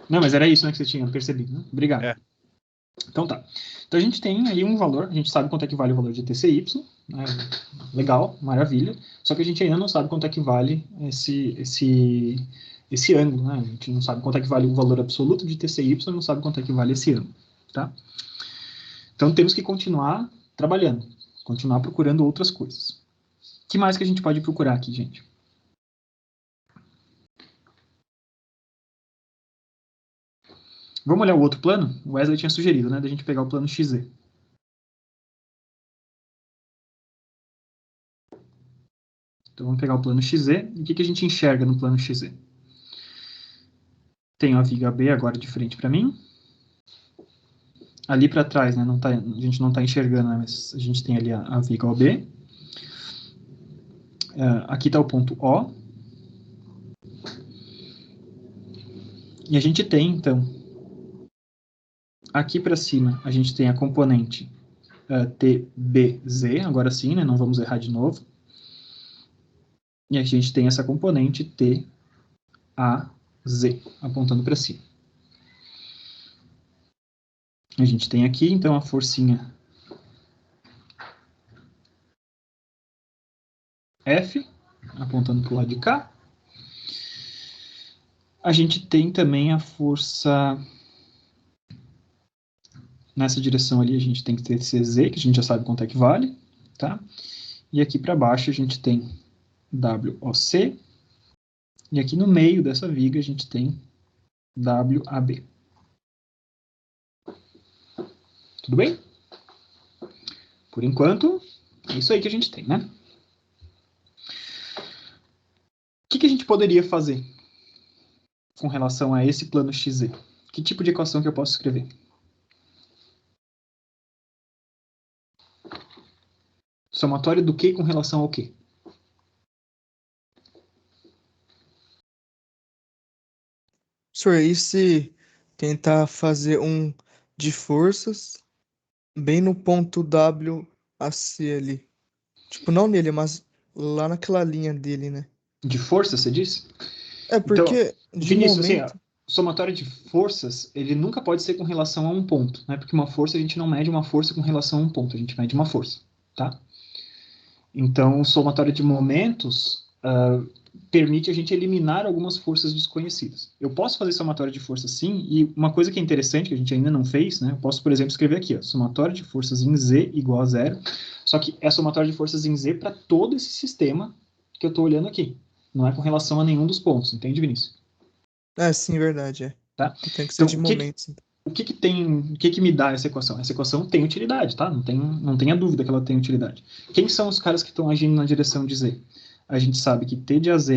Não, mas era isso, né, que você tinha percebido, né? Obrigado. É. Então tá. Então a gente tem aí um valor, a gente sabe quanto é que vale o valor de TCY, né? Legal, maravilha, só que a gente ainda não sabe quanto é que vale esse ângulo, né? A gente não sabe quanto é que vale o valor absoluto de TCY, não sabe quanto é que vale esse ângulo, tá? Então temos que continuar trabalhando, continuar procurando outras coisas. O que mais que a gente pode procurar aqui, gente? Vamos olhar o outro plano? O Wesley tinha sugerido, né, da gente pegar o plano XZ. Então vamos pegar o plano XZ. E o que a gente enxerga no plano XZ? Tenho a viga B agora de frente para mim. Ali para trás, né, a gente não está enxergando, né, mas a gente tem ali a viga OB. Aqui está o ponto O. E a gente tem, então, aqui para cima, a gente tem a componente TBZ, agora sim, né, não vamos errar de novo. E a gente tem essa componente TAZ, apontando para cima. A gente tem aqui, então, a forcinha F, apontando para o lado de cá. A gente tem também a força... Nessa direção ali, a gente tem que ter CZ, que a gente já sabe quanto é que vale, tá? E aqui para baixo, a gente tem WOC. E aqui no meio dessa viga, a gente tem WAB. Tudo bem? Por enquanto, é isso aí que a gente tem, né? O que a gente poderia fazer com relação a esse plano XZ? Que tipo de equação que eu posso escrever? Somatório do que com relação ao quê? Professor, e se tentar fazer um de forças bem no ponto WAC ali? Tipo, não nele, mas lá naquela linha dele, né? De força, você disse? É, Então, porque de Vinícius, assim, momento... somatório de forças, ele nunca pode ser com relação a um ponto, né? Porque uma força, a gente não mede uma força com relação a um ponto, a gente mede uma força, tá? Então, o somatório de momentos permite a gente eliminar algumas forças desconhecidas. Eu posso fazer somatório de forças sim, e uma coisa que é interessante, que a gente ainda não fez, né? Eu posso, por exemplo, escrever aqui, ó, somatório de forças em Z igual a zero, só que é somatório de forças em Z para todo esse sistema que eu estou olhando aqui. Não é com relação a nenhum dos pontos, entende, Vinícius? É, sim, verdade, é. Tá? Tem que ser Então, de momentos. Então. o que me dá essa equação? Essa equação tem utilidade, tá? Não tenha dúvida que ela tem utilidade. Quem são os caras que estão agindo na direção de Z? A gente sabe que T de AZ,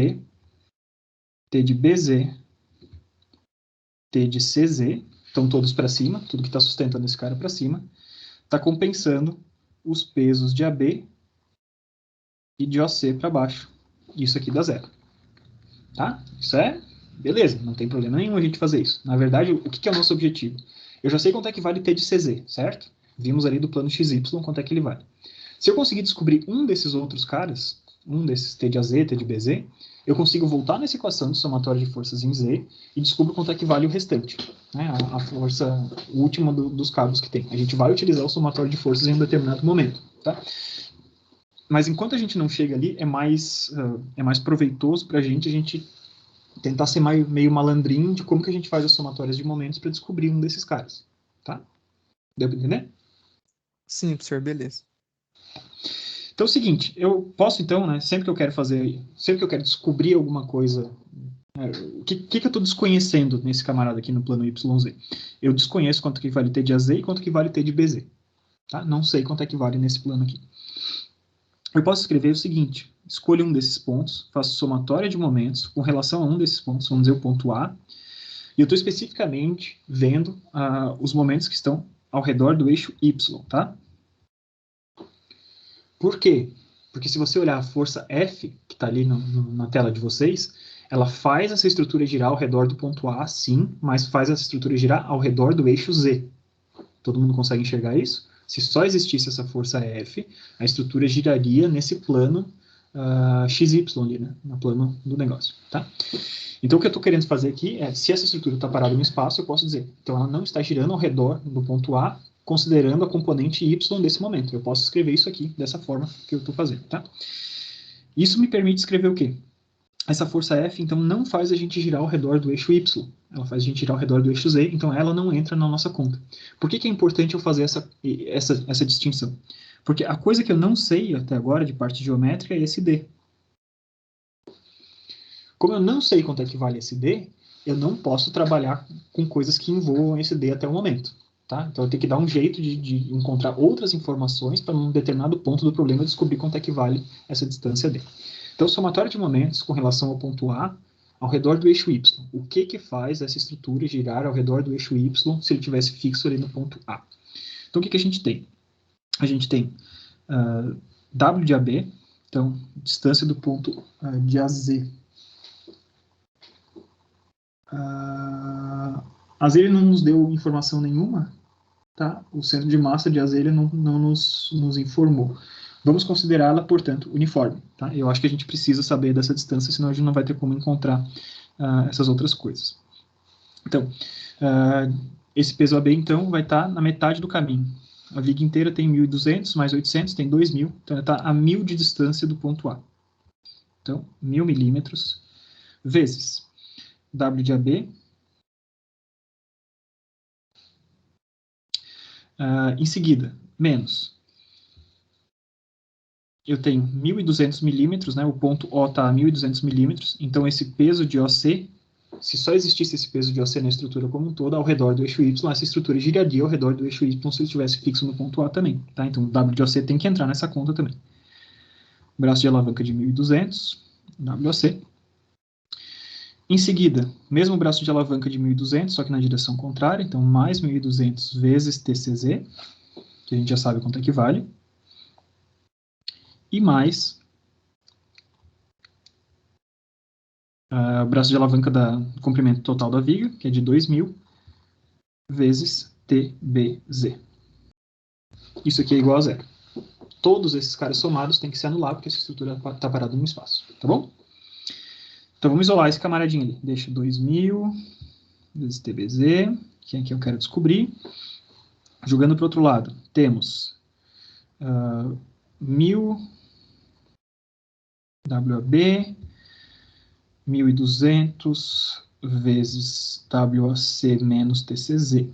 T de BZ, T de CZ, estão todos para cima, tudo que está sustentando esse cara para cima, está compensando os pesos de AB e de OC para baixo. Isso aqui dá zero. Tá? Isso é beleza, não tem problema nenhum a gente fazer isso. Na verdade, o que é o nosso objetivo? Eu já sei quanto é que vale T de CZ, certo? Vimos ali do plano XY quanto é que ele vale. Se eu conseguir descobrir um desses outros caras, um desses T de AZ, T de BZ, eu consigo voltar nessa equação de somatório de forças em Z e descubro quanto é que vale o restante, né? A força última dos cabos que tem. A gente vai utilizar o somatório de forças em um determinado momento, tá? Mas enquanto a gente não chega ali, é mais proveitoso para a gente tentar ser meio malandrinho de como que a gente faz as somatórias de momentos para descobrir um desses caras, tá? Deu para entender? Sim, professor, beleza. Então é o seguinte, eu posso então, né, sempre que eu quero descobrir alguma coisa, o que eu estou desconhecendo nesse camarada aqui no plano YZ? Eu desconheço quanto que vale T de AZ e quanto que vale T de BZ, tá? Não sei quanto é que vale nesse plano aqui. Eu posso escrever o seguinte, escolho um desses pontos, faço somatória de momentos com relação a um desses pontos, vamos dizer o ponto A, e eu estou especificamente vendo os momentos que estão ao redor do eixo Y, tá? Por quê? Porque se você olhar a força F, que está ali na tela de vocês, ela faz essa estrutura girar ao redor do ponto A, sim, mas faz essa estrutura girar ao redor do eixo Z. Todo mundo consegue enxergar isso? Se só existisse essa força F, a estrutura giraria nesse plano XY ali, né? No plano do negócio, tá? Então, o que eu estou querendo fazer aqui é, se essa estrutura está parada no espaço, eu posso dizer, então ela não está girando ao redor do ponto A, considerando a componente y desse momento. Eu posso escrever isso aqui dessa forma que eu estou fazendo, tá? Isso me permite escrever o quê? Essa força F, então, não faz a gente girar ao redor do eixo Y. Ela faz a gente girar ao redor do eixo Z, então ela não entra na nossa conta. Por que é importante eu fazer essa distinção? Porque a coisa que eu não sei até agora, de parte geométrica, é esse D. Como eu não sei quanto é que vale esse D, eu não posso trabalhar com coisas que envolvam esse D até o momento. Tá? Então eu tenho que dar um jeito de encontrar outras informações para num determinado ponto do problema descobrir quanto é que vale essa distância D. Então, o somatório de momentos com relação ao ponto A, ao redor do eixo Y. O que faz essa estrutura girar ao redor do eixo Y se ele tivesse fixo ali no ponto A? Então, o que a gente tem? A gente tem W de AB, então, distância do ponto de AZ. AZ ele não nos deu informação nenhuma, tá? O centro de massa de AZ ele não nos informou. Vamos considerá-la, portanto, uniforme. Tá? Eu acho que a gente precisa saber dessa distância, senão a gente não vai ter como encontrar essas outras coisas. Então, esse peso AB, então, vai estar na metade do caminho. A viga inteira tem 1.200, mais 800, tem 2.000. Então, está a 1.000 de distância do ponto A. Então, 1.000 milímetros vezes W de AB. Em seguida, menos. Eu tenho 1.200 milímetros, né? O ponto O está a 1.200 milímetros, então esse peso de OC, se só existisse esse peso de OC na estrutura como um todo, ao redor do eixo Y, essa estrutura giraria ao redor do eixo Y se ele estivesse fixo no ponto A também, tá? Então o W de OC tem que entrar nessa conta também. Braço de alavanca de 1.200, WOC. Em seguida, mesmo braço de alavanca de 1.200, só que na direção contrária, então mais 1.200 vezes TCZ, que a gente já sabe quanto é que vale. E mais o braço de alavanca do comprimento total da viga, que é de 2.000, vezes TBZ. Isso aqui é igual a zero. Todos esses caras somados têm que se anular, porque essa estrutura está parada no espaço. Tá bom? Então vamos isolar esse camaradinho ali. Deixa 2.000 vezes TBZ, que aqui eu quero descobrir. Jogando para o outro lado, temos 1.000 WAB, 1.200 vezes WOC menos TCZ.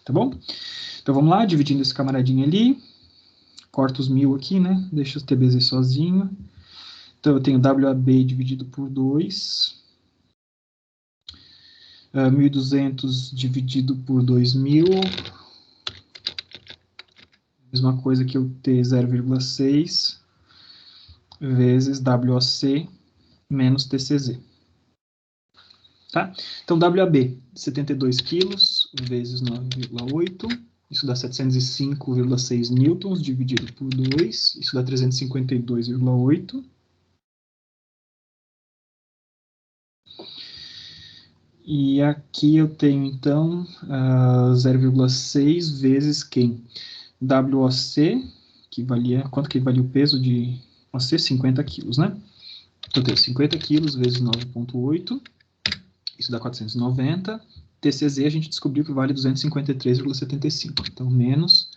Tá bom? Então vamos lá, dividindo esse camaradinho ali. Corta os 1.000 aqui, né? Deixa o TBZ sozinho. Então eu tenho WAB dividido por 2. 1.200 dividido por 2.000. Mesma coisa que eu ter 0,6 vezes WOC menos TCZ. Tá? Então, WAB, 72 quilos vezes 9,8. Isso dá 705,6 newtons dividido por 2. Isso dá 352,8. E aqui eu tenho, então, 0,6 vezes quem? WOC, que valia... Quanto que valia o peso de OC? 50 quilos, né? Então, eu tenho 50 quilos vezes 9,8. Isso dá 490. TCZ a gente descobriu que vale 253,75. Então, menos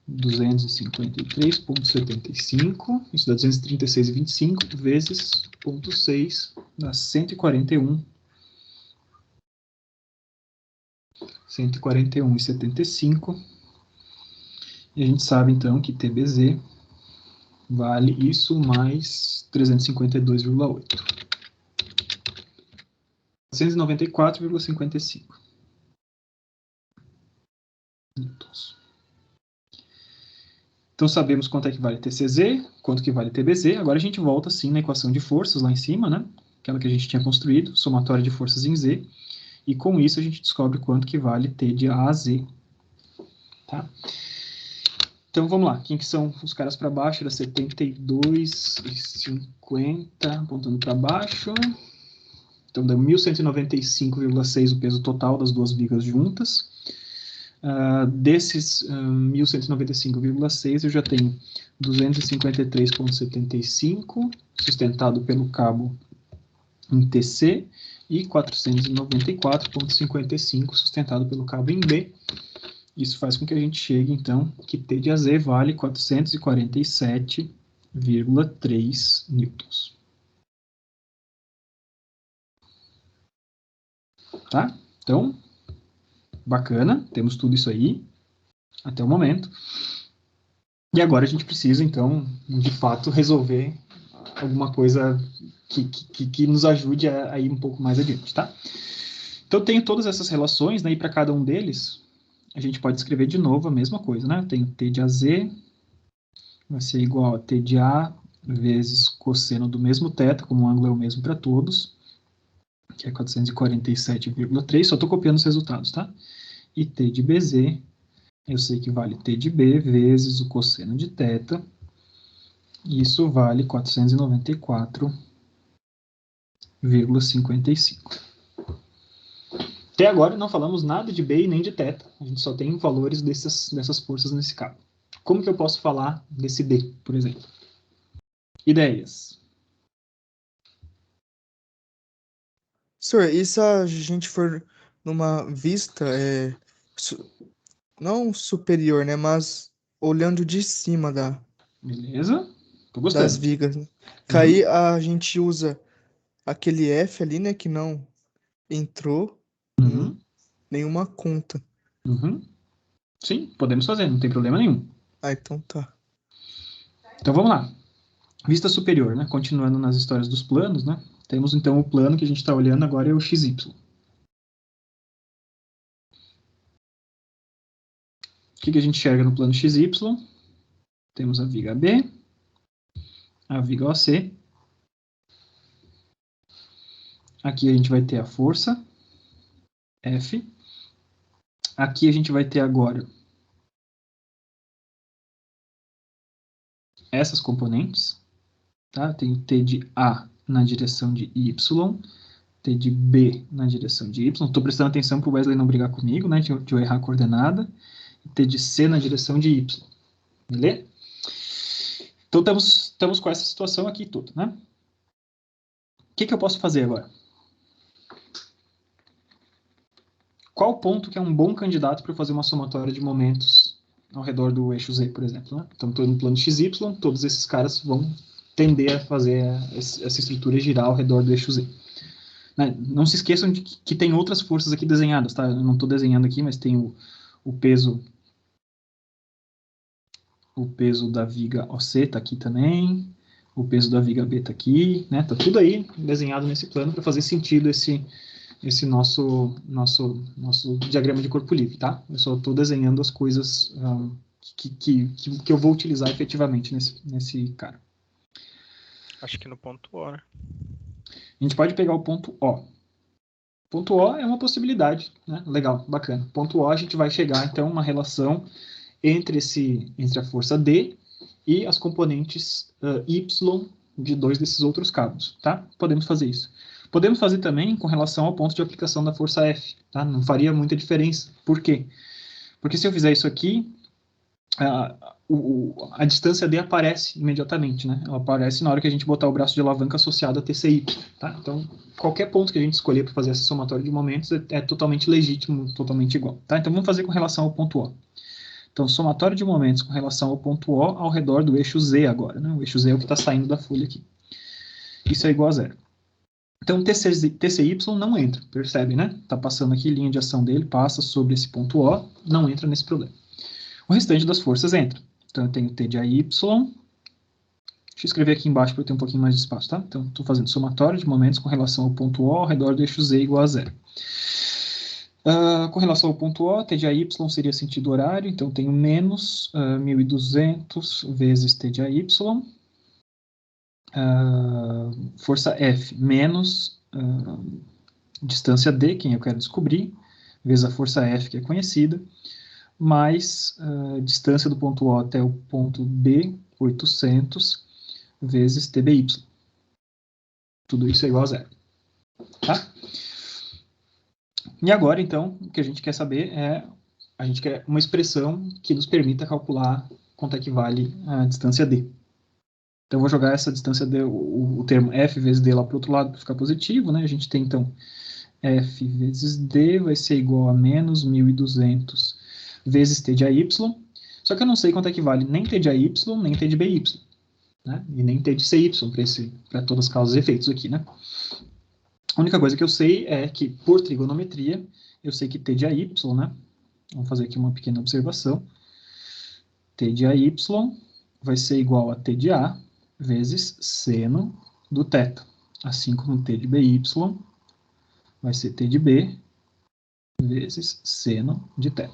253,75. Isso dá 236,25 vezes 0,6 dá 141. 141,75. E a gente sabe, então, que TBZ vale isso mais 352,8. 494,55 newtons. Então, sabemos quanto é que vale TCZ, quanto que vale TBZ. Agora a gente volta, sim, na equação de forças lá em cima, né? Aquela que a gente tinha construído, somatória de forças em Z. E com isso a gente descobre quanto que vale T de A a Z. Tá? Então vamos lá. Quem que são os caras para baixo? Era 72,50, apontando para baixo. Então deu 1.195,6 o peso total das duas vigas juntas. Desses 1.195,6, eu já tenho 253,75 sustentado pelo cabo em TC e 494,55 sustentado pelo cabo em B. Isso faz com que a gente chegue, então, que T de AZ vale 447,3 newtons. Tá? Então, bacana, temos tudo isso aí até o momento. E agora a gente precisa, então, de fato, resolver alguma coisa que nos ajude a ir um pouco mais adiante, tá? Então, eu tenho todas essas relações, né, e para cada um deles, a gente pode escrever de novo a mesma coisa, né? Eu tenho T de AZ vai ser igual a T de A vezes cosseno do mesmo θ, como o ângulo é o mesmo para todos, que é 447,3, só estou copiando os resultados, tá? E T de BZ, eu sei que vale T de B vezes o cosseno de θ, e isso vale 494,55. Até agora não falamos nada de B e nem de θ, a gente só tem valores dessas forças nesse cabo. Como que eu posso falar desse D, por exemplo? Ideias. Senhor, e se a gente for numa vista, não superior, né? Mas olhando de cima Beleza? Tô das gostando. vigas, né? Que Uhum. aí a gente usa aquele F ali, né? Que não entrou em Uhum. nenhuma conta. Uhum. Sim, podemos fazer, não tem problema nenhum. Ah, então tá. Então vamos lá. Vista superior, né? Continuando nas histórias dos planos, né? Temos então o plano que a gente está olhando agora é o XY. O que a gente enxerga no plano XY? Temos a viga B, a viga OC. Aqui a gente vai ter a força F. Aqui a gente vai ter agora essas componentes. Tá? Eu tenho T de A na direção de Y, T de B na direção de Y. Estou prestando atenção para o Wesley não brigar comigo, né? De eu errar a coordenada. T de C na direção de Y. Beleza? Então, estamos com essa situação aqui toda, né? O que eu posso fazer agora? Qual ponto que é um bom candidato para eu fazer uma somatória de momentos ao redor do eixo Z, por exemplo, né? Então, estou no plano XY, todos esses caras vão tender a fazer essa estrutura girar ao redor do eixo Z. Né? Não se esqueçam de que tem outras forças aqui desenhadas, tá? Eu não estou desenhando aqui, mas tem o peso da viga OC está aqui também, o peso da viga B está aqui, né? Tá tudo aí desenhado nesse plano para fazer sentido esse nosso diagrama de corpo livre, tá? Eu só estou desenhando as coisas que eu vou utilizar efetivamente nesse cara. Acho que no ponto O, né? A gente pode pegar o ponto O. Ponto O é uma possibilidade, né? Legal, bacana. Ponto O a gente vai chegar, então, uma relação entre a força D e as componentes Y de dois desses outros cabos, tá? Podemos fazer isso. Podemos fazer também com relação ao ponto de aplicação da força F, tá? Não faria muita diferença. Por quê? Porque se eu fizer isso aqui, a distância D aparece imediatamente, né? Ela aparece na hora que a gente botar o braço de alavanca associado a TCY, tá? Então, qualquer ponto que a gente escolher para fazer essa somatória de momentos é totalmente legítimo, totalmente igual, tá? Então, vamos fazer com relação ao ponto O. Então, somatório de momentos com relação ao ponto O ao redor do eixo Z agora, né? O eixo Z é o que está saindo da folha aqui. Isso é igual a zero. Então, TCY não entra, percebe, né? Está passando aqui, linha de ação dele, passa sobre esse ponto O, não entra nesse problema. O restante das forças entra. Então, eu tenho T de AY. Deixa eu escrever aqui embaixo para eu ter um pouquinho mais de espaço, tá? Então, estou fazendo somatório de momentos com relação ao ponto O ao redor do eixo Z igual a zero. Com relação ao ponto O, T de AY seria sentido horário, então tenho menos 1.200 vezes T de AY, força F menos distância D, quem eu quero descobrir, vezes a força F, que é conhecida, mais distância do ponto O até o ponto B, 800, vezes TBY. Tudo isso é igual a zero. Tá? E agora, então, o que a gente quer saber é a gente quer uma expressão que nos permita calcular quanto é que vale a distância d. Então, eu vou jogar essa distância d, o termo f vezes d lá para o outro lado para ficar positivo, né? A gente tem, então, f vezes d vai ser igual a menos 1.200 vezes t de AY. Só que eu não sei quanto é que vale nem t de AY, nem t de BY, né? E nem t de CY para todas as causas e efeitos aqui, né? A única coisa que eu sei é que, por trigonometria, eu sei que t de AY, né? Vamos fazer aqui uma pequena observação. T de AY vai ser igual a t de A vezes seno do θ. Assim como t de BY vai ser t de B vezes seno de θ.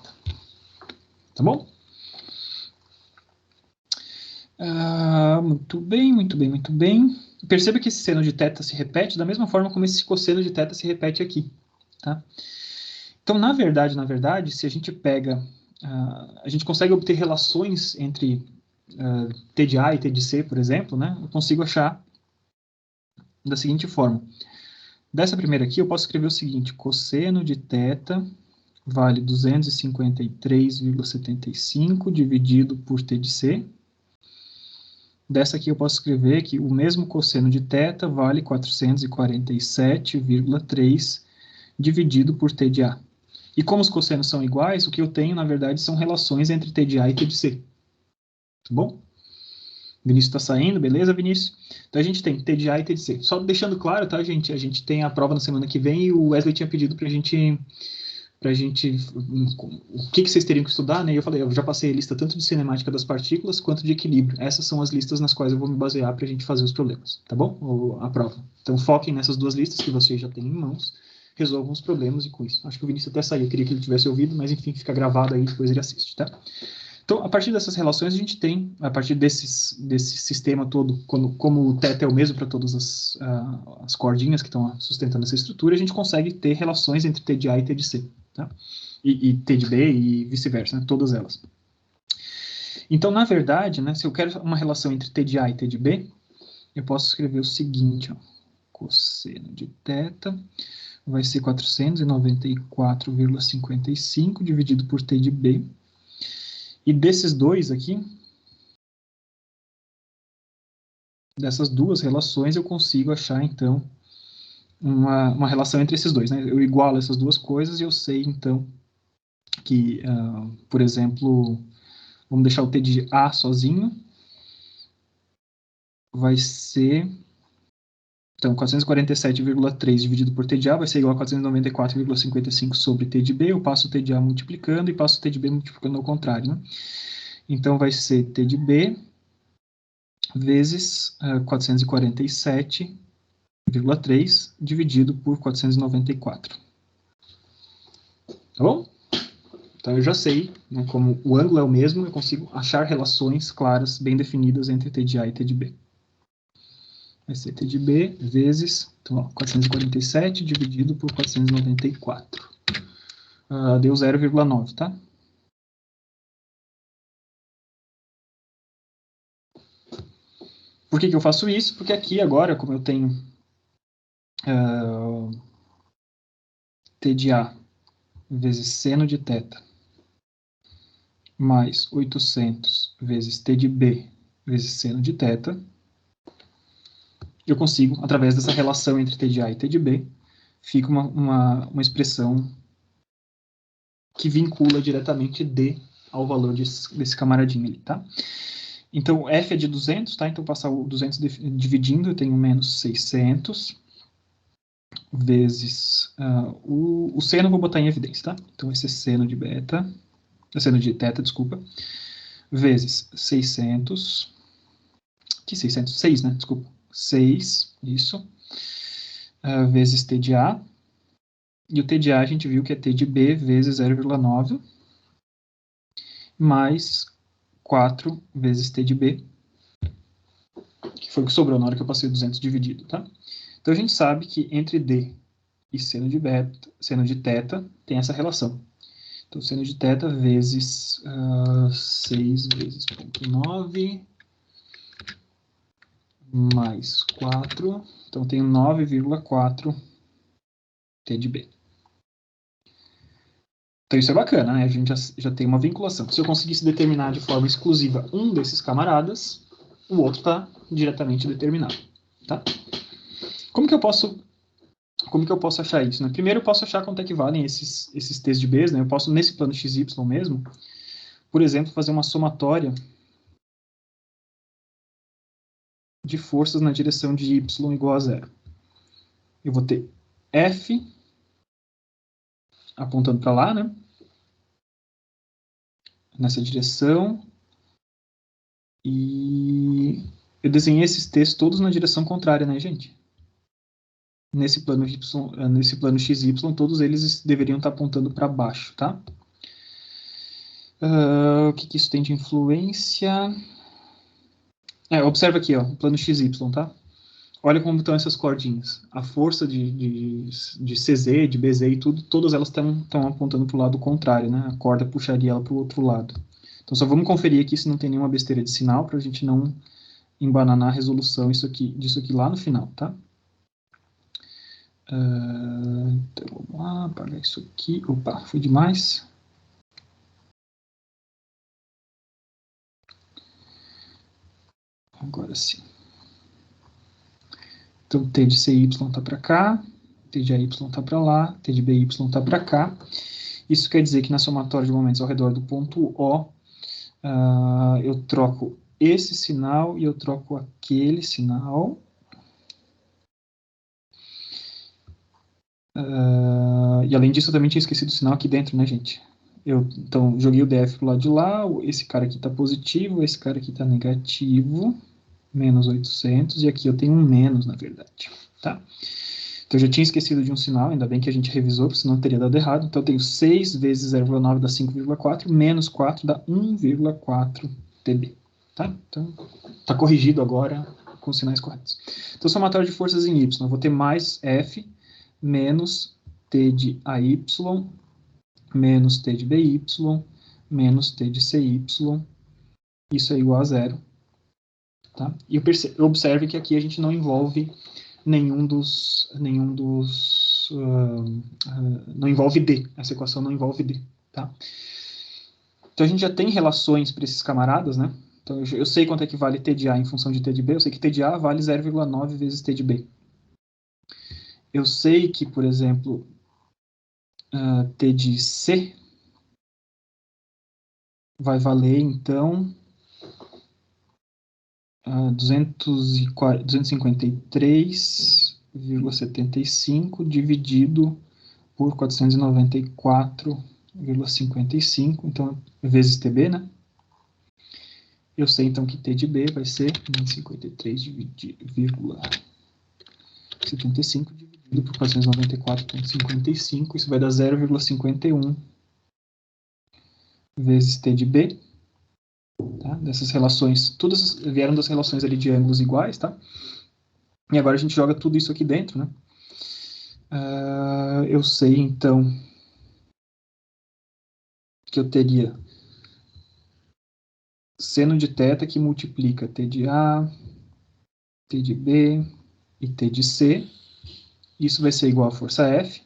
Tá bom? Muito bem, muito bem, muito bem. Perceba que esse seno de θ se repete da mesma forma como esse cosseno de θ se repete aqui. Tá? Então, na verdade, se a gente pega... a gente consegue obter relações entre t de A e t de C, por exemplo, né? Eu consigo achar da seguinte forma. Dessa primeira aqui, eu posso escrever o seguinte: cosseno de θ vale 253,75 dividido por t de C. Dessa aqui eu posso escrever que o mesmo cosseno de θ vale 447,3 dividido por t de A. E como os cossenos são iguais, o que eu tenho, na verdade, são relações entre t de A e t de C. Tá bom? Vinícius está saindo, beleza, Vinícius? Então a gente tem t de A e t de C. Só deixando claro, tá, gente? A gente tem a prova na semana que vem e o Wesley tinha pedido pra gente o que vocês teriam que estudar, né? E eu falei, eu já passei a lista tanto de cinemática das partículas quanto de equilíbrio. Essas são as listas nas quais eu vou me basear para a gente fazer os problemas, tá bom? Ou a prova. Então foquem nessas duas listas que vocês já têm em mãos, resolvam os problemas e com isso. Acho que o Vinícius até saiu, eu queria que ele tivesse ouvido, mas enfim, fica gravado aí, depois ele assiste, tá? Então, a partir dessas relações, a gente tem, a partir desse sistema todo, como o θ é o mesmo para todas as cordinhas que estão sustentando essa estrutura, a gente consegue ter relações entre t de A e t de C, tá? E t de B e vice-versa, né? Todas elas. Então, na verdade, né, se eu quero uma relação entre t de A e t de B, eu posso escrever o seguinte, ó, cosseno de θ vai ser 494,55 dividido por t de B. E desses dois aqui, dessas duas relações, eu consigo achar, então, uma relação entre esses dois, né? Eu igualo essas duas coisas e eu sei, então, que, por exemplo, vamos deixar o t de A sozinho, vai ser, então, 447,3 dividido por t de A vai ser igual a 494,55 sobre t de B. Eu passo o t de A multiplicando e passo o t de B multiplicando ao contrário, né? Então, vai ser t de B vezes 447,3 dividido por 494. Tá bom? Então eu já sei, né, como o ângulo é o mesmo, eu consigo achar relações claras, bem definidas entre t de A e t de B. Vai ser t de B vezes, então, ó, 447 dividido por 494. Deu 0,9, tá? Por que eu faço isso? Porque aqui agora, como eu tenho t de A vezes seno de θ mais 800 vezes t de B vezes seno de θ, eu consigo, através dessa relação entre t de A e t de B, fica uma expressão que vincula diretamente D ao valor desse camaradinho ali, tá? Então, F é de 200, tá? Então, passar o 200 dividindo, eu tenho menos 600 vezes o seno eu vou botar em evidência, tá? Então, esse é seno de beta, seno de θ, desculpa, vezes 600, que 600? 6, né? Desculpa. 6, isso, vezes t de A, e o t de A a gente viu que é t de B vezes 0,9, mais 4 vezes t de B, que foi o que sobrou na hora que eu passei 200 dividido, tá? Então a gente sabe que entre D e seno de θ tem essa relação. Então seno de θ vezes 6 vezes 0,9 mais 4, então eu tenho 9,4 t de B. Então Então isso é bacana, né? A gente já tem uma vinculação. Se eu conseguisse determinar de forma exclusiva um desses camaradas, o outro está diretamente determinado, tá? Como que eu posso achar isso, né? Primeiro eu posso achar quanto é que valem esses t's de b's, né? Eu posso, nesse plano XY mesmo, por exemplo, fazer uma somatória de forças na direção de y igual a 0. Eu vou ter F apontando para lá, né? Nessa direção. E eu desenhei esses t's todos na direção contrária, né, gente? Nesse plano XY, todos eles deveriam estar apontando para baixo, tá? O que isso tem de influência? Observa aqui, ó, o plano XY, tá? Olha como estão essas cordinhas. A força de CZ, de BZ e tudo, todas elas estão apontando para o lado contrário, né? A corda puxaria ela para o outro lado. Então, só vamos conferir aqui se não tem nenhuma besteira de sinal, para a gente não embananar a resolução disso aqui lá no final, tá? Então, vamos lá, apagar isso aqui. Opa, foi demais. Agora sim. Então, T de CY está para cá, T de AY está para lá, T de BY está para cá. Isso quer dizer que na somatória de momentos ao redor do ponto O, eu troco esse sinal e eu troco aquele sinal. E além disso, eu também tinha esquecido o sinal aqui dentro, né, gente? Então, joguei o DF pro lado de lá, esse cara aqui está positivo, esse cara aqui está negativo, menos 800, e aqui eu tenho um menos, na verdade, tá? Então, eu já tinha esquecido de um sinal, ainda bem que a gente revisou, porque senão teria dado errado. Então, eu tenho 6 vezes 0,9 dá 5,4, menos 4 dá 1,4 TB, tá? Então, está corrigido agora com os sinais corretos. Então, somatória de forças em Y, eu vou ter mais F menos T de AY, menos T de BY, menos T de CY, isso é igual a 0. Tá? E observe que aqui a gente não envolve não envolve D, essa equação não envolve D, tá? Então a gente já tem relações para esses camaradas, né? Então eu sei quanto é que vale T de A em função de T de B, eu sei que T de A vale 0,9 vezes T de B. Eu sei que, por exemplo, T de C vai valer, então, 253,75 dividido por 494,55, então, vezes TB, né? Eu sei, então, que T de B vai ser 53,75 dividido por 494,55, isso vai dar 0,51 vezes T de B. Tá? Dessas relações, todas vieram das relações ali de ângulos iguais, tá? E agora a gente joga tudo isso aqui dentro, né? Eu sei, então, que eu teria seno de θ que multiplica T de A, T de B e T de C. Isso vai ser igual a força F.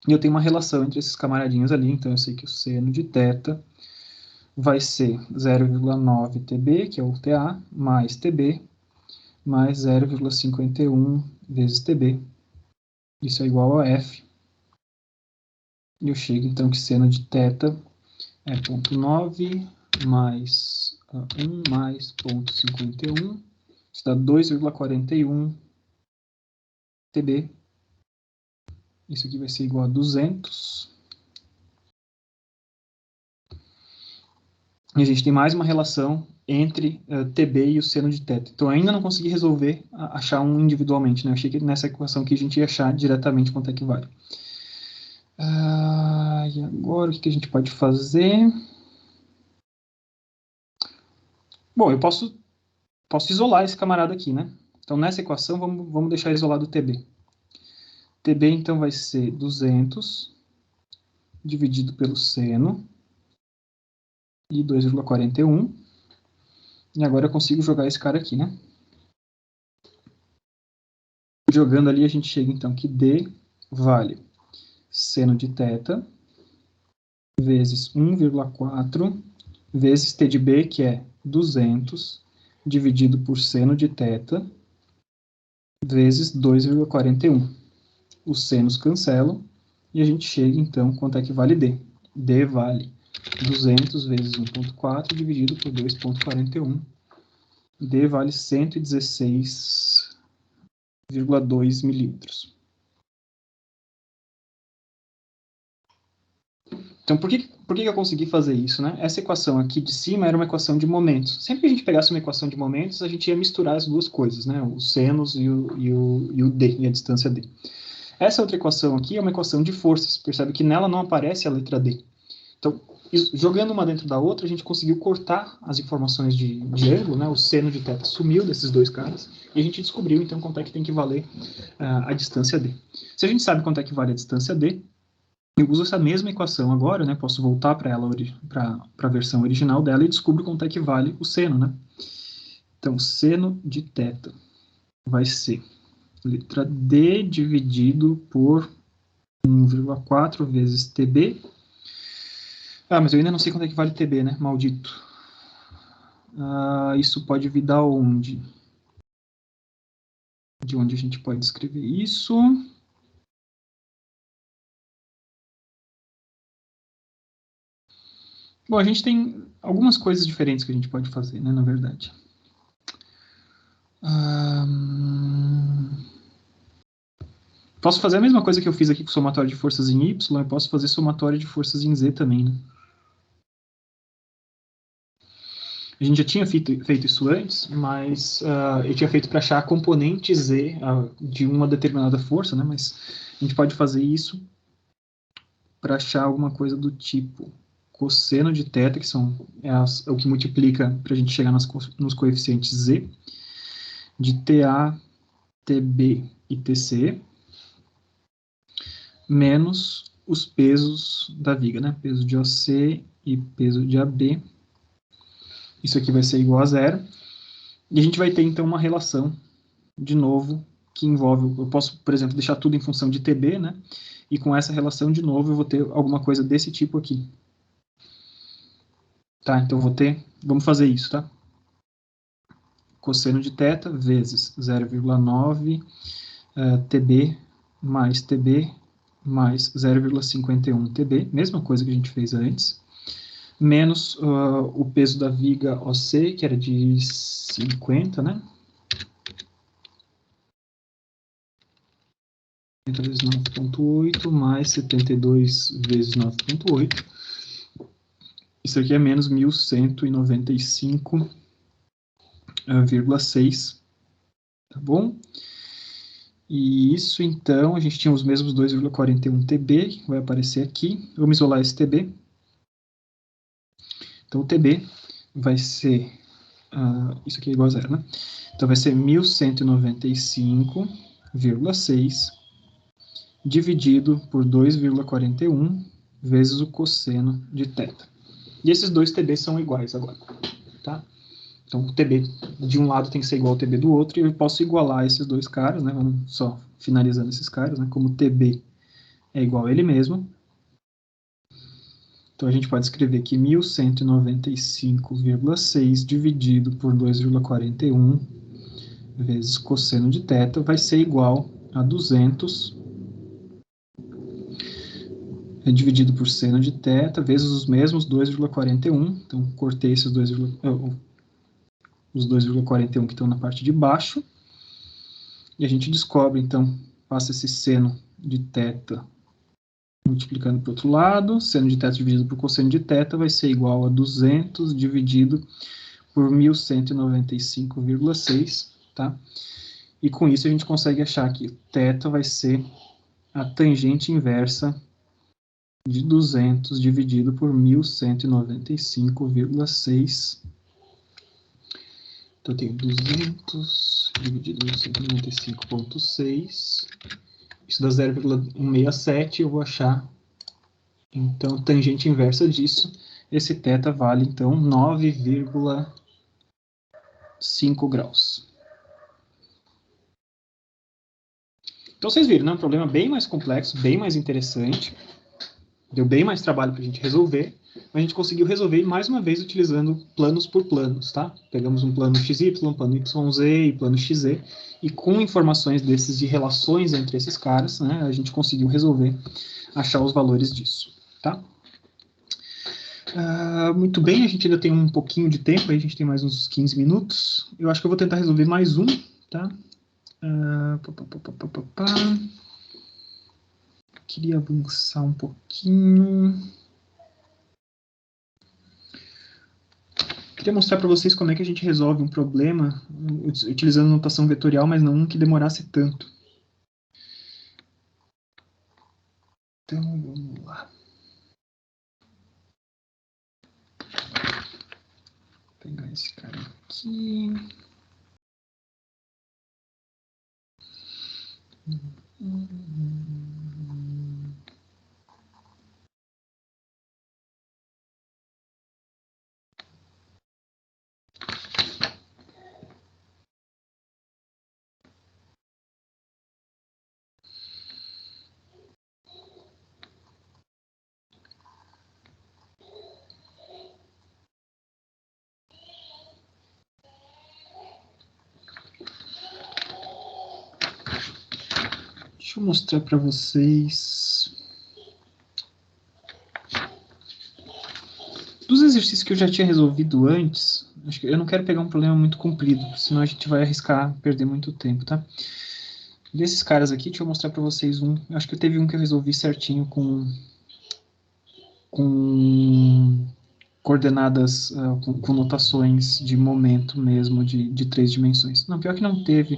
E eu tenho uma relação entre esses camaradinhos ali, então eu sei que o seno de θ vai ser 0,9 TB, que é o TA, mais TB, mais 0,51 vezes TB. Isso é igual a F. E eu chego, então, que seno de θ é 0,9 mais 1 mais 0,51. Isso dá 2,41 TB. Isso aqui vai ser igual a 200. E a gente tem mais uma relação entre TB e o seno de θ. Então, eu ainda não consegui resolver, achar um individualmente, né? Eu achei que nessa equação aqui a gente ia achar diretamente quanto é que vale. E agora, o que a gente pode fazer? Bom, eu posso isolar esse camarada aqui, né? Então, nessa equação, vamos deixar isolado o TB. TB, então, vai ser 200 dividido pelo seno de 2,41. E agora eu consigo jogar esse cara aqui, né? Jogando ali, a gente chega, então, que D vale seno de θ vezes 1,4 vezes t de b, que é 200, dividido por seno de θ, vezes 2,41. Os senos cancelam, e a gente chega, então, quanto é que vale D? D vale 200 vezes 1,4 dividido por 2,41. D vale 116,2 milímetros. Então, por que eu consegui fazer isso, né? Essa equação aqui de cima era uma equação de momentos. Sempre que a gente pegasse uma equação de momentos, a gente ia misturar as duas coisas, né? Os senos e o D, e a distância D. Essa outra equação aqui é uma equação de forças. Percebe que nela não aparece a letra D. Então, jogando uma dentro da outra, a gente conseguiu cortar as informações de ângulo, né? O seno de θ sumiu desses dois caras, e a gente descobriu, então, quanto é que tem que valer a distância D. Se a gente sabe quanto é que vale a distância D, eu uso essa mesma equação agora, né? Posso voltar para ela, para a versão original dela, e descubro quanto é que vale o seno, né? Então, seno de θ vai ser letra D dividido por 1,4 vezes TB. Ah, mas eu ainda não sei quanto é que vale TB, né? Maldito. Isso pode vir da onde? De onde a gente pode escrever isso? Bom, a gente tem algumas coisas diferentes que a gente pode fazer, né, na verdade. Posso fazer a mesma coisa que eu fiz aqui com somatório de forças em Y, eu posso fazer somatório de forças em Z também, né? A gente já tinha feito isso antes, mas eu tinha feito para achar a componente Z de uma determinada força, né? Mas a gente pode fazer isso para achar alguma coisa do tipo cosseno de θ, que é o que multiplica para a gente chegar nos coeficientes Z, de TA, TB e TC, menos os pesos da viga, né? Peso de OC e peso de AB. Isso aqui vai ser igual a zero. E a gente vai ter, então, uma relação, de novo, que envolve... Eu posso, por exemplo, deixar tudo em função de TB, né? E com essa relação, de novo, eu vou ter alguma coisa desse tipo aqui. Tá? Então, eu vou ter... Vamos fazer isso, tá? Cosseno de θ vezes 0,9 TB mais TB mais 0,51 TB, mesma coisa que a gente fez antes, menos o peso da viga OC, que era de 50, né? 50 vezes 9,8 mais 72 vezes 9,8. Isso aqui é menos 1.195,6, tá bom? E isso, então, a gente tinha os mesmos 2,41 TB, que vai aparecer aqui. Vamos isolar esse TB. Então, o TB vai ser... isso aqui é igual a zero, né? Então, vai ser 1.195,6 dividido por 2,41 vezes o cosseno de θ. E esses dois TB são iguais agora, tá? Então, o TB de um lado tem que ser igual ao TB do outro, e eu posso igualar esses dois caras, né? Vamos só finalizando esses caras, né? Como TB é igual a ele mesmo. Então, a gente pode escrever que 1.195,6 dividido por 2,41 vezes cosseno de θ vai ser igual a 200 dividido por seno de θ vezes os mesmos 2,41. Então, cortei esses os 2,41 que estão na parte de baixo. E a gente descobre, então, passa esse seno de θ multiplicando para o outro lado. Seno de θ dividido por cosseno de θ vai ser igual a 200 dividido por 1.195,6, tá? E com isso a gente consegue achar que θ vai ser a tangente inversa de 200 dividido por 1.195,6. Então, eu tenho 200 dividido por 195,6. Isso dá 0,167. Eu vou achar, então, tangente inversa disso. Esse θ vale, então, 9,5 graus. Então, vocês viram, né? Um problema bem mais complexo, bem mais interessante. Deu bem mais trabalho para a gente resolver, mas a gente conseguiu resolver mais uma vez utilizando planos por planos, tá? Pegamos um plano XY, plano YZ e plano XZ, e com informações desses de relações entre esses caras, né, a gente conseguiu resolver, achar os valores disso, tá? Muito bem, a gente ainda tem um pouquinho de tempo, aí a gente tem mais uns 15 minutos. Eu acho que eu vou tentar resolver mais um, tá? Queria avançar um pouquinho. Queria mostrar para vocês como é que a gente resolve um problema utilizando notação vetorial, mas não um que demorasse tanto. Então, vamos lá. Vou pegar esse cara aqui. Deixa eu mostrar para vocês. Dos exercícios que eu já tinha resolvido antes, acho que eu não quero pegar um problema muito comprido, senão a gente vai arriscar perder muito tempo, tá? Desses caras aqui, deixa eu mostrar para vocês um. Acho que teve um que eu resolvi certinho com coordenadas, com notações de momento mesmo, de 3 dimensões. Não, pior que não teve.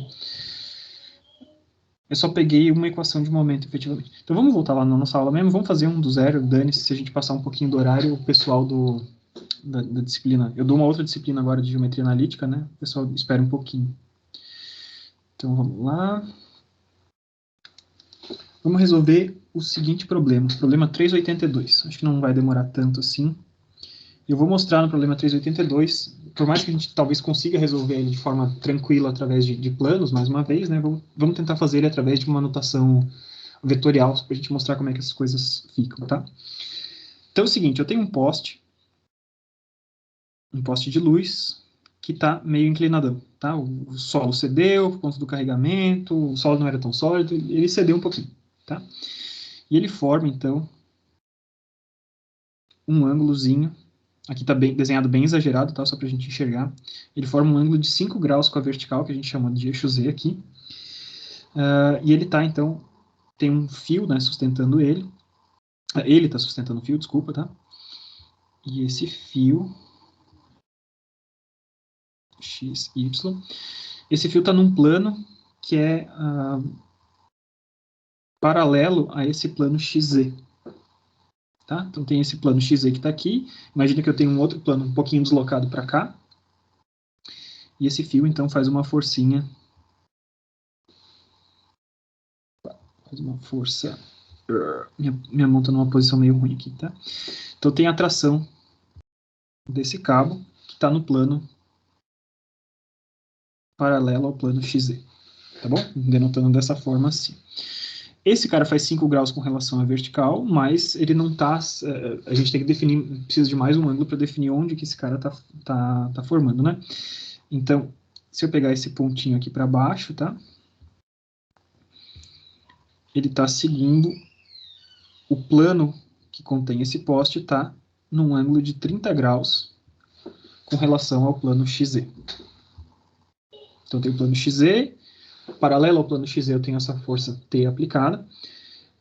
Eu só peguei uma equação de momento, efetivamente. Então vamos voltar lá na nossa aula mesmo, vamos fazer um do zero, dane-se se a gente passar um pouquinho do horário, o pessoal da disciplina. Eu dou uma outra disciplina agora de geometria analítica, né? O pessoal espera um pouquinho. Então vamos lá. Vamos resolver o seguinte problema, problema 382. Acho que não vai demorar tanto assim. Eu vou mostrar no problema 382, por mais que a gente talvez consiga resolver ele de forma tranquila através de planos, mais uma vez, né? Vamos tentar fazer ele através de uma notação vetorial, para a gente mostrar como é que essas coisas ficam, tá? Então é o seguinte, eu tenho um poste de luz, que está meio inclinadão, tá? O solo cedeu por conta do carregamento, o solo não era tão sólido, ele cedeu um pouquinho, tá? E ele forma, então, um ângulozinho. Aqui está desenhado bem exagerado, tá? Só para a gente enxergar. Ele forma um ângulo de 5 graus com a vertical, que a gente chama de eixo Z aqui. E ele está, então, tem um fio, né, sustentando ele. Ele está sustentando o fio, desculpa, tá? E esse fio, X, Y, esse fio está num plano que é paralelo a esse plano XZ. Tá? Então tem esse plano XZ que está aqui. Imagina que eu tenho um outro plano um pouquinho deslocado para cá. E esse fio, então, faz uma forcinha. Faz uma força. Minha mão está numa posição meio ruim aqui, tá? Então tem a tração desse cabo que está no plano paralelo ao plano XZ. Tá bom? Denotando dessa forma assim. Esse cara faz 5 graus com relação à vertical, mas ele não está... a gente tem que definir, precisa de mais um ângulo para definir onde que esse cara tá formando, né? Então, se eu pegar esse pontinho aqui para baixo, tá? Ele está seguindo o plano que contém esse poste, tá? Num ângulo de 30 graus com relação ao plano XZ. Então, tem o plano XZ, paralelo ao plano XZ eu tenho essa força T aplicada,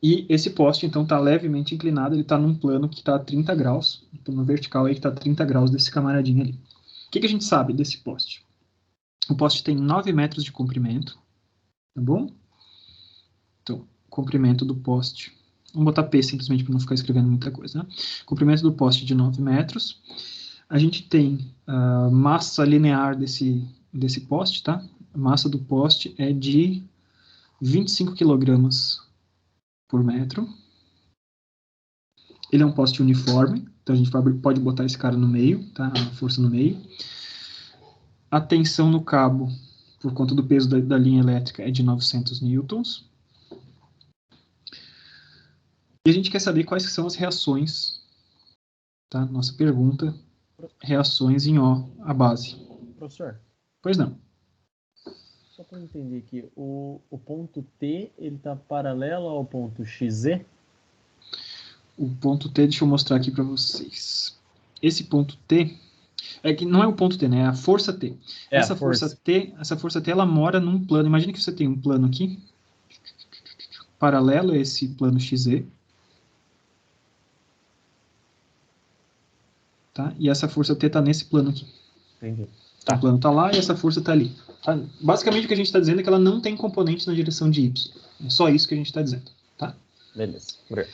e esse poste, então, está levemente inclinado, ele está num plano que está a 30 graus, no plano vertical aí que está a 30 graus desse camaradinho ali. O que a gente sabe desse poste? O poste tem 9 metros de comprimento, tá bom? Então, comprimento do poste, vamos botar P simplesmente para não ficar escrevendo muita coisa, né? Comprimento do poste de 9 metros. A gente tem a massa linear desse poste, tá? A massa do poste é de 25 kg por metro. Ele é um poste uniforme, então a gente pode botar esse cara no meio, tá? A força no meio. A tensão no cabo, por conta do peso da linha elétrica, é de 900 newtons. E a gente quer saber quais são as reações, tá? Nossa pergunta, reações em O, a base. Professor, Pois não. só para entender aqui, o ponto T, ele está paralelo ao ponto XZ? O ponto T, deixa eu mostrar aqui para vocês. Esse ponto T, é que não é o ponto T, né? É a força T. Essa força T, ela mora num plano. Imagina que você tem um plano aqui, paralelo a esse plano XZ. Tá? E essa força T está nesse plano aqui. Entendi. Tá. O plano está lá e essa força está ali. Tá? Basicamente, o que a gente está dizendo é que ela não tem componente na direção de Y. É só isso que a gente está dizendo. Tá? Beleza. Obrigado.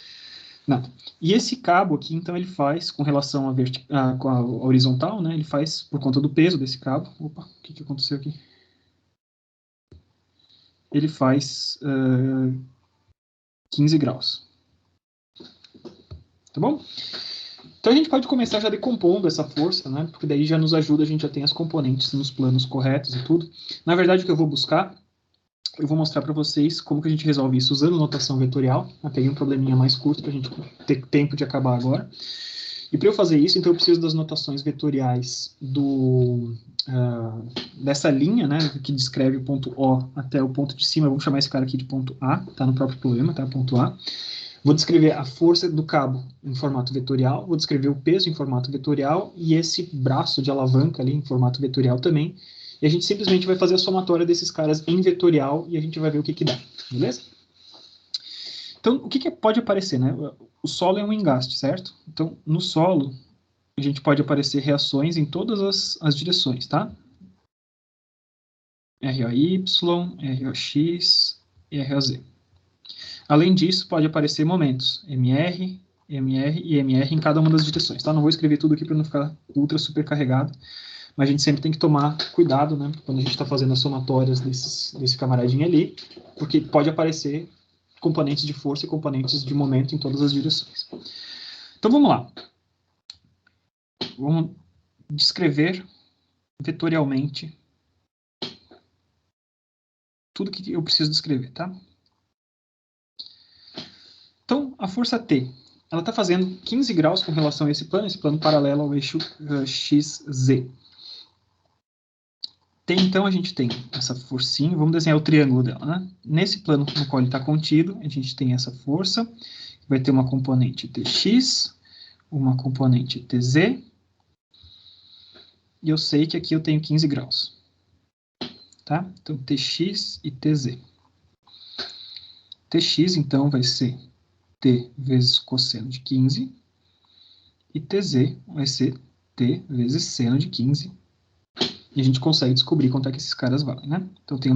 Não. E esse cabo aqui, então, ele faz, com relação com a horizontal, né? Ele faz, por conta do peso desse cabo... Opa, o que aconteceu aqui? Ele faz 15 graus. Tá bom? Então a gente pode começar já decompondo essa força, né? Porque daí já nos ajuda, a gente já tem as componentes nos planos corretos e tudo. Na verdade, o que eu vou buscar, eu vou mostrar para vocês como que a gente resolve isso usando notação vetorial. Eu peguei um probleminha mais curto para a gente ter tempo de acabar agora. E para eu fazer isso, então eu preciso das notações vetoriais dessa linha, né? Que descreve o ponto O até o ponto de cima. Vamos chamar esse cara aqui de ponto A, tá no próprio problema, tá? Ponto A. Vou descrever a força do cabo em formato vetorial, vou descrever o peso em formato vetorial e esse braço de alavanca ali em formato vetorial também. E a gente simplesmente vai fazer a somatória desses caras em vetorial e a gente vai ver o que dá, beleza? Então, o que pode aparecer, né? O solo é um engaste, certo? Então, no solo, a gente pode aparecer reações em todas as direções, tá? ROY, ROX e ROZ. Além disso, pode aparecer momentos, MR, MR e MR em cada uma das direções, tá? Não vou escrever tudo aqui para não ficar ultra supercarregado, mas a gente sempre tem que tomar cuidado, né? Quando a gente está fazendo as somatórias desse camaradinho ali, porque pode aparecer componentes de força e componentes de momento em todas as direções. Então, vamos lá. Vamos descrever vetorialmente tudo que eu preciso descrever, tá? Então, a força T, ela está fazendo 15 graus com relação a esse plano paralelo ao eixo XZ. Então, a gente tem essa forcinha, vamos desenhar o triângulo dela, né? Nesse plano no qual ele está contido, a gente tem essa força, vai ter uma componente TX, uma componente TZ, e eu sei que aqui eu tenho 15 graus. Tá? Então, TX e TZ. TX, então, vai ser T vezes cosseno de 15, e TZ vai ser T vezes seno de 15. E a gente consegue descobrir quanto é que esses caras valem, né? Então, eu tenho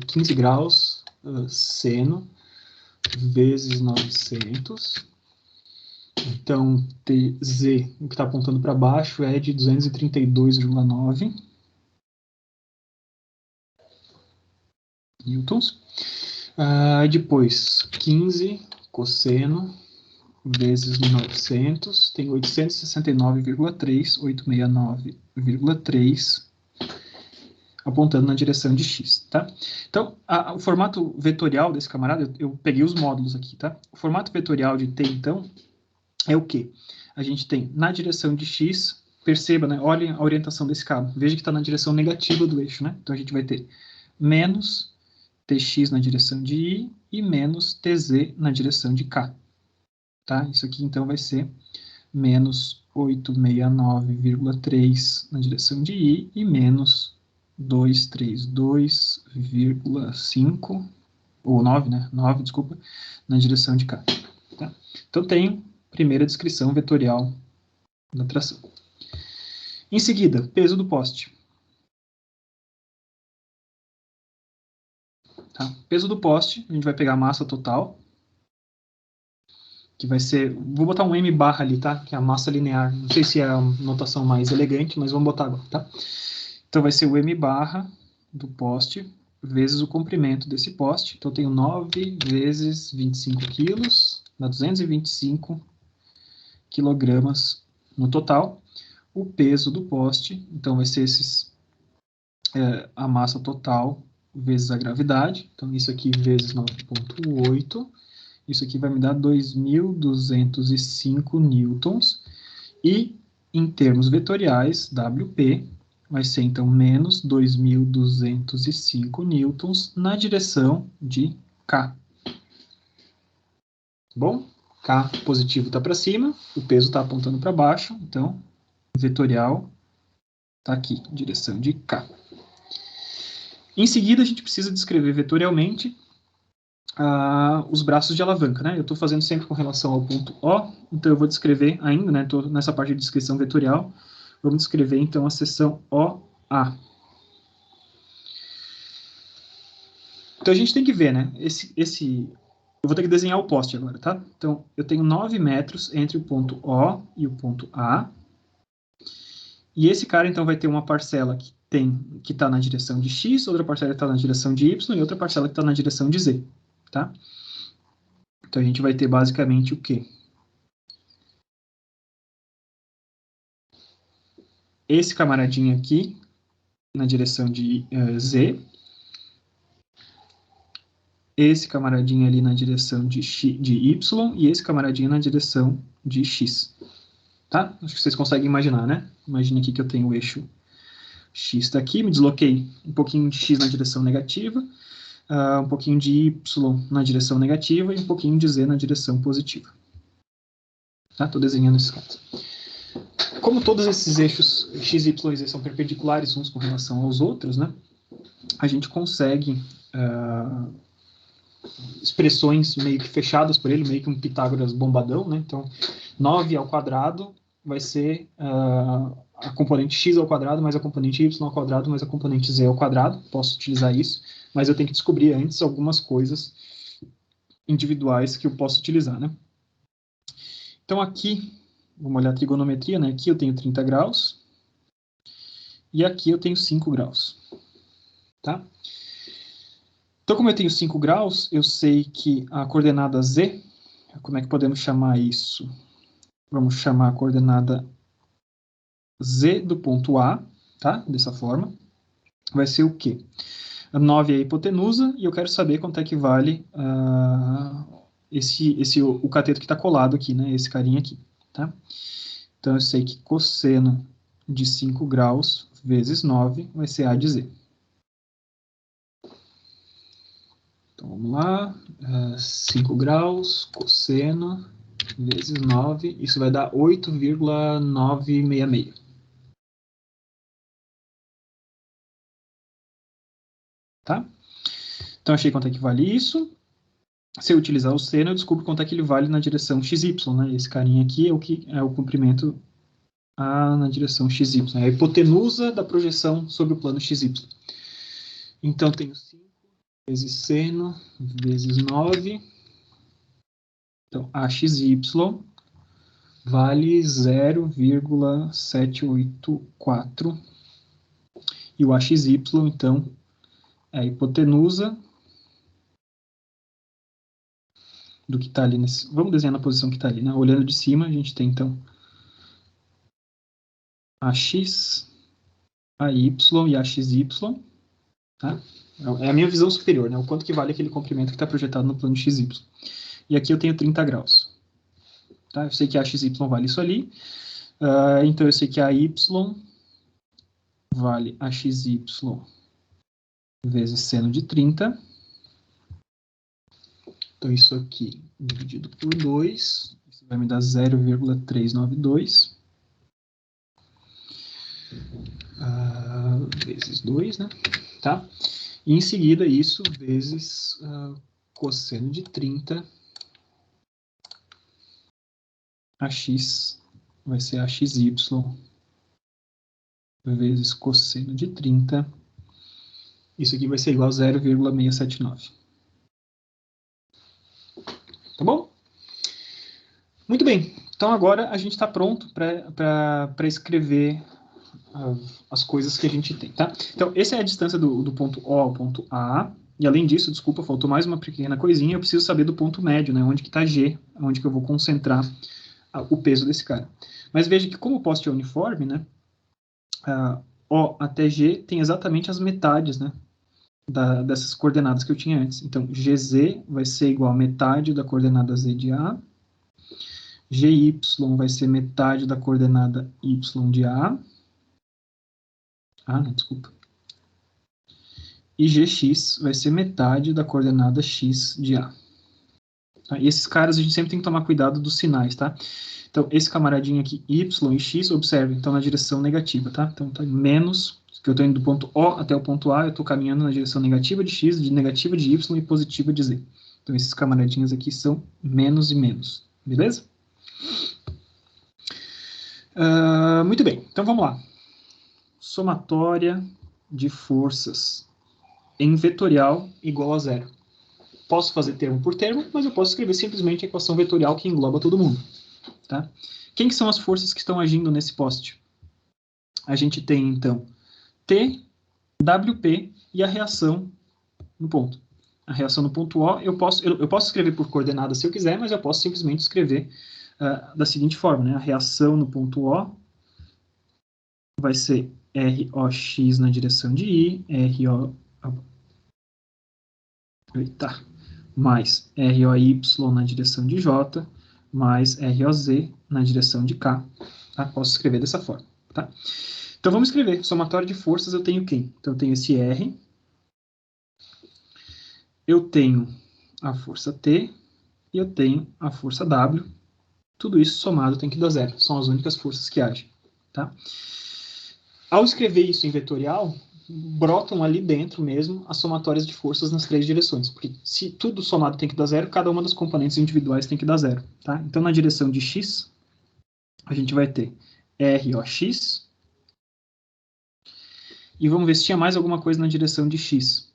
15 graus seno vezes 900. Então, TZ, o que está apontando para baixo, é de 232,9 newtons. Depois, 15 cosseno vezes 900, tem 869,3, 869,3, apontando na direção de x, tá? Então, o formato vetorial desse camarada, eu peguei os módulos aqui, tá? O formato vetorial de t, então, é o quê? A gente tem na direção de x, perceba, né? Olhem a orientação desse cabo. Veja que está na direção negativa do eixo, né? Então, a gente vai ter menos tx na direção de I e menos tz na direção de K. Tá? Isso aqui, então, vai ser menos 869,3 na direção de I e menos 232,5, ou 9, né? 9, desculpa, na direção de K. Tá? Então, tenho primeira descrição vetorial da tração. Em seguida, peso do poste. Tá? Peso do poste, a gente vai pegar a massa total, que vai ser, vou botar um M barra ali, tá? Que é a massa linear. Não sei se é a notação mais elegante, mas vamos botar agora, tá? Então vai ser o M barra do poste vezes o comprimento desse poste. Então eu tenho 9 vezes 25 quilos, dá 225 quilogramas no total. O peso do poste, então vai ser a massa total vezes a gravidade. Então isso aqui vezes 9,8. Isso aqui vai me dar 2.205 newtons. E, em termos vetoriais, WP vai ser, então, menos 2.205 newtons na direção de K. Bom, K positivo está para cima, o peso está apontando para baixo, então, vetorial está aqui, direção de K. Em seguida, a gente precisa descrever vetorialmente os braços de alavanca, né? Eu estou fazendo sempre com relação ao ponto O, então eu vou descrever ainda, né? Estou nessa parte de descrição vetorial, vamos descrever, então, a seção OA. Então, a gente tem que ver, né? Eu vou ter que desenhar o poste agora, tá? Então, eu tenho 9 metros entre o ponto O e o ponto A. E esse cara, então, vai ter uma parcela que está na direção de X, outra parcela que está na direção de Y e outra parcela que está na direção de Z, tá? Então, a gente vai ter basicamente o quê? Esse camaradinho aqui na direção de Z. Esse camaradinho ali na direção de Y e esse camaradinho na direção de X. Tá? Acho que vocês conseguem imaginar, né? Imagine aqui que eu tenho o eixo X está aqui, me desloquei um pouquinho de X na direção negativa, um pouquinho de Y na direção negativa e um pouquinho de Z na direção positiva. Tá? Estou desenhando esses caras. Como todos esses eixos X, Y e Z são perpendiculares uns com relação aos outros, né? A gente consegue expressões meio que fechadas por ele, meio que um Pitágoras bombadão, né? Então, 9 ao quadrado vai ser a componente x ao quadrado mais a componente y ao quadrado mais a componente z ao quadrado. Posso utilizar isso, mas eu tenho que descobrir antes algumas coisas individuais que eu posso utilizar, né? Então, aqui, vamos olhar a trigonometria, né? Aqui eu tenho 30 graus e aqui eu tenho 5 graus, tá? Então, como eu tenho 5 graus, eu sei que a coordenada z, como é que podemos chamar isso? Vamos chamar a coordenada z do ponto A, tá? Dessa forma. Vai ser o quê? 9 é a hipotenusa, e eu quero saber quanto é que vale o cateto que está colado aqui, né? Esse carinha aqui, tá? Então, eu sei que cosseno de 5 graus vezes 9 vai ser A de Z. Então, vamos lá. 5 graus, cosseno, vezes 9. Isso vai dar 8,966. Tá? Então, achei quanto é que vale isso. Se eu utilizar o seno, eu descubro quanto é que ele vale na direção XY, né? Esse carinha aqui é o comprimento na direção XY. É a hipotenusa da projeção sobre o plano XY. Então, tenho 5 vezes seno vezes 9. Então, AXY vale 0,784. E o AXY, então, é a hipotenusa do que está ali nesse... Vamos desenhar na posição que está ali, né? Olhando de cima, a gente tem, então, AX, AY e AXY, tá? É a minha visão superior, né? O quanto que vale aquele comprimento que está projetado no plano XY. E aqui eu tenho 30 graus. Tá? Eu sei que a XY vale isso ali. Então, eu sei que a Y vale a XY vezes seno de 30. Então, isso aqui dividido por 2, isso vai me dar 0,392. Vezes 2, né? Tá? E em seguida, isso vezes cosseno de 30. AX vai ser AXY vezes cosseno de 30. Isso aqui vai ser igual a 0,679. Tá bom? Muito bem. Então, agora a gente está pronto para escrever as coisas que a gente tem, tá? Então, essa é a distância do ponto O ao ponto A. E, além disso, desculpa, faltou mais uma pequena coisinha. Eu preciso saber do ponto médio, né? Onde que está G, onde que eu vou concentrar o peso desse cara. Mas veja que, como o poste é uniforme, né? O até G tem exatamente as metades, né? dessas coordenadas que eu tinha antes. Então, GZ vai ser igual a metade da coordenada Z de A, GY vai ser metade da coordenada Y de A, não, desculpa, e GX vai ser metade da coordenada X de A. Tá? E esses caras a gente sempre tem que tomar cuidado dos sinais, tá? Então, esse camaradinho aqui, Y e X, observe, então na direção negativa, tá? Então, tá menos, que eu estou indo do ponto O até o ponto A, eu estou caminhando na direção negativa de X, de negativa de Y e positiva de Z. Então, esses camaradinhos aqui são menos e menos, beleza? Muito bem, então vamos lá. Somatória de forças em vetorial igual a zero. Posso fazer termo por termo, mas eu posso escrever simplesmente a equação vetorial que engloba todo mundo. Tá? Quem que são as forças que estão agindo nesse poste? A gente tem, então, T, WP e a reação no ponto. A reação no ponto O, eu posso escrever por coordenada se eu quiser, mas eu posso simplesmente escrever da seguinte forma, né? A reação no ponto O vai ser ROX na direção de I, mais ROY na direção de J, mais ROZ na direção de K. Tá? Posso escrever dessa forma. Tá? Então, vamos escrever. Somatório de forças, eu tenho quem? Então, eu tenho esse R. Eu tenho a força T. E eu tenho a força W. Tudo isso somado tem que dar zero. São as únicas forças que agem. Tá? Ao escrever isso em vetorial, brotam ali dentro mesmo as somatórias de forças nas três direções. Porque se tudo somado tem que dar zero, cada uma das componentes individuais tem que dar zero. Tá? Então, na direção de X, a gente vai ter ROX. E vamos ver se tinha mais alguma coisa na direção de X.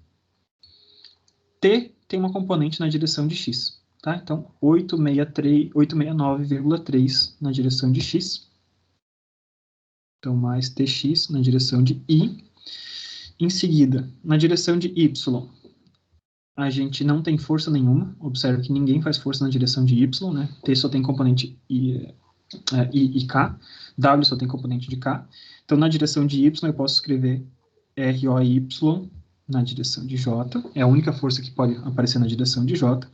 T tem uma componente na direção de X. Tá? Então, 869,3 na direção de X. Então, mais TX na direção de I. Em seguida, na direção de Y, a gente não tem força nenhuma. Observe que ninguém faz força na direção de Y, né? T só tem componente I e K. W só tem componente de K. Então, na direção de Y, eu posso escrever ROY na direção de J. É a única força que pode aparecer na direção de J.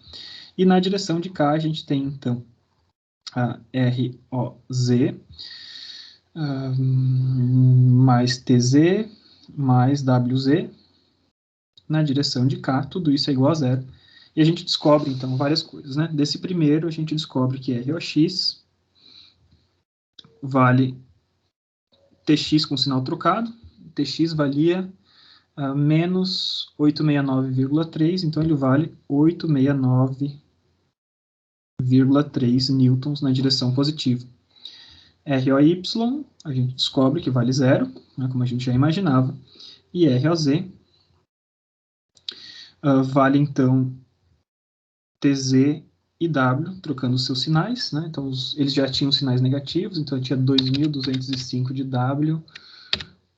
E na direção de K, a gente tem, então, a ROZ mais TZ mais WZ na direção de K. Tudo isso é igual a zero. E a gente descobre, então, várias coisas, né? Desse primeiro, a gente descobre que ROX vale TX com sinal trocado. TX valia menos 869,3, então ele vale 869,3 newtons na direção positiva. ROY, a gente descobre que vale zero, né, como a gente já imaginava, e ROZ vale, então, TZ e W, trocando os seus sinais, né? Então, eles já tinham sinais negativos, então eu tinha 2.205 de W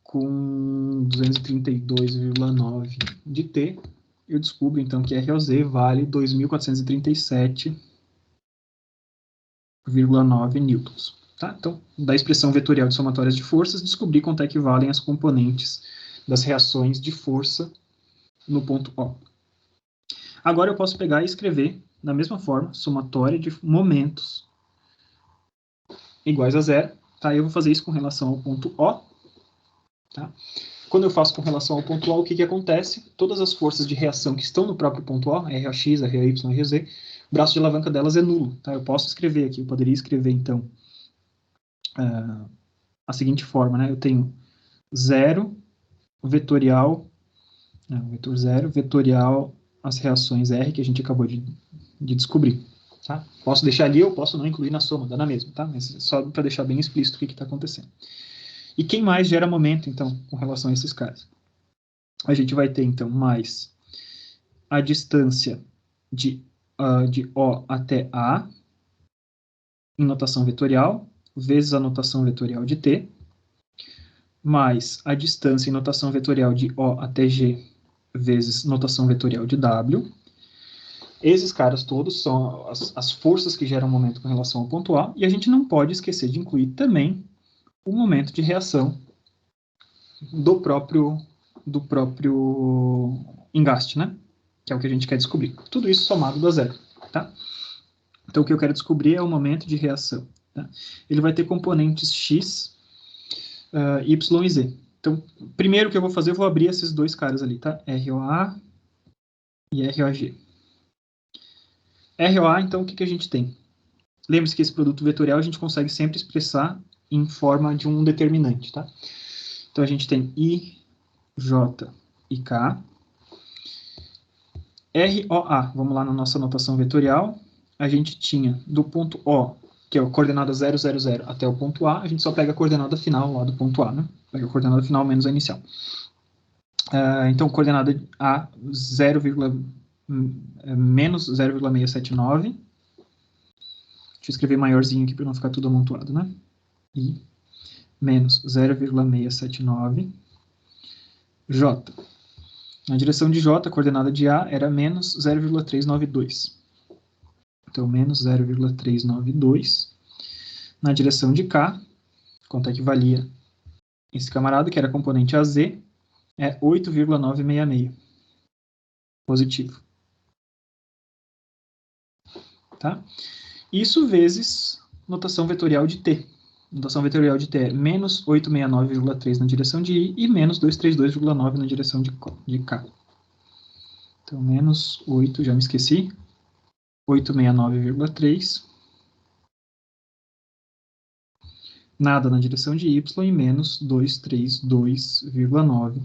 com 232,9 de T. Eu descubro, então, que ROZ vale 2.437,9 newtons. Tá? Então, da expressão vetorial de somatórias de forças, descobri quanto é que valem as componentes das reações de força no ponto O. Agora eu posso pegar e escrever, da mesma forma, somatória de momentos iguais a zero. Tá? Eu vou fazer isso com relação ao ponto O. Tá? Quando eu faço com relação ao ponto O, o que que acontece? Todas as forças de reação que estão no próprio ponto O, ROX, ROY, ROZ, o braço de alavanca delas é nulo. Tá? Eu posso escrever aqui, eu poderia escrever, então, a seguinte forma, né? Eu tenho zero, vetorial, vetor zero, vetorial, as reações R que a gente acabou de descobrir. Tá? Posso deixar ali ou posso não incluir na soma, dá na mesma, tá? Mas só para deixar bem explícito o que está acontecendo. E quem mais gera momento, então, com relação a esses caras? A gente vai ter, então, mais a distância de O até A, em notação vetorial, vezes a notação vetorial de T, mais a distância em notação vetorial de O até G, vezes notação vetorial de W. Esses caras todos são as forças que geram momento com relação ao ponto A, e a gente não pode esquecer de incluir também o momento de reação do próprio do próprio engaste, né? Que é o que a gente quer descobrir. Tudo isso somado dá zero, tá? Então, o que eu quero descobrir é o momento de reação. Tá? Ele vai ter componentes x, y e z. Então, primeiro que eu vou fazer, eu vou abrir esses dois caras ali, tá? ROA e ROG. ROA, então, o que a gente tem? Lembre-se que esse produto vetorial a gente consegue sempre expressar em forma de um determinante, tá? Então, a gente tem I, J e K. ROA, vamos lá na nossa notação vetorial. A gente tinha do ponto O, que é a coordenada 0, 0, 0, até o ponto A, a gente só pega a coordenada final lá do ponto A, né? Pega a coordenada final menos a inicial. Então, coordenada A, menos 0,679. Deixa eu escrever maiorzinho aqui para não ficar tudo amontoado, né? I menos 0,679. J. Na direção de J, a coordenada de A era menos 0,392. Então, menos 0,392. Na direção de K, quanto é que valia esse camarada, que era componente AZ, é 8,966. Positivo. Tá? Isso vezes notação vetorial de T. Notação vetorial de T é menos 869,3 na direção de I e menos 232,9 na direção de K. Então, menos 8, já me esqueci. 869,3. Nada na direção de Y e menos 232,9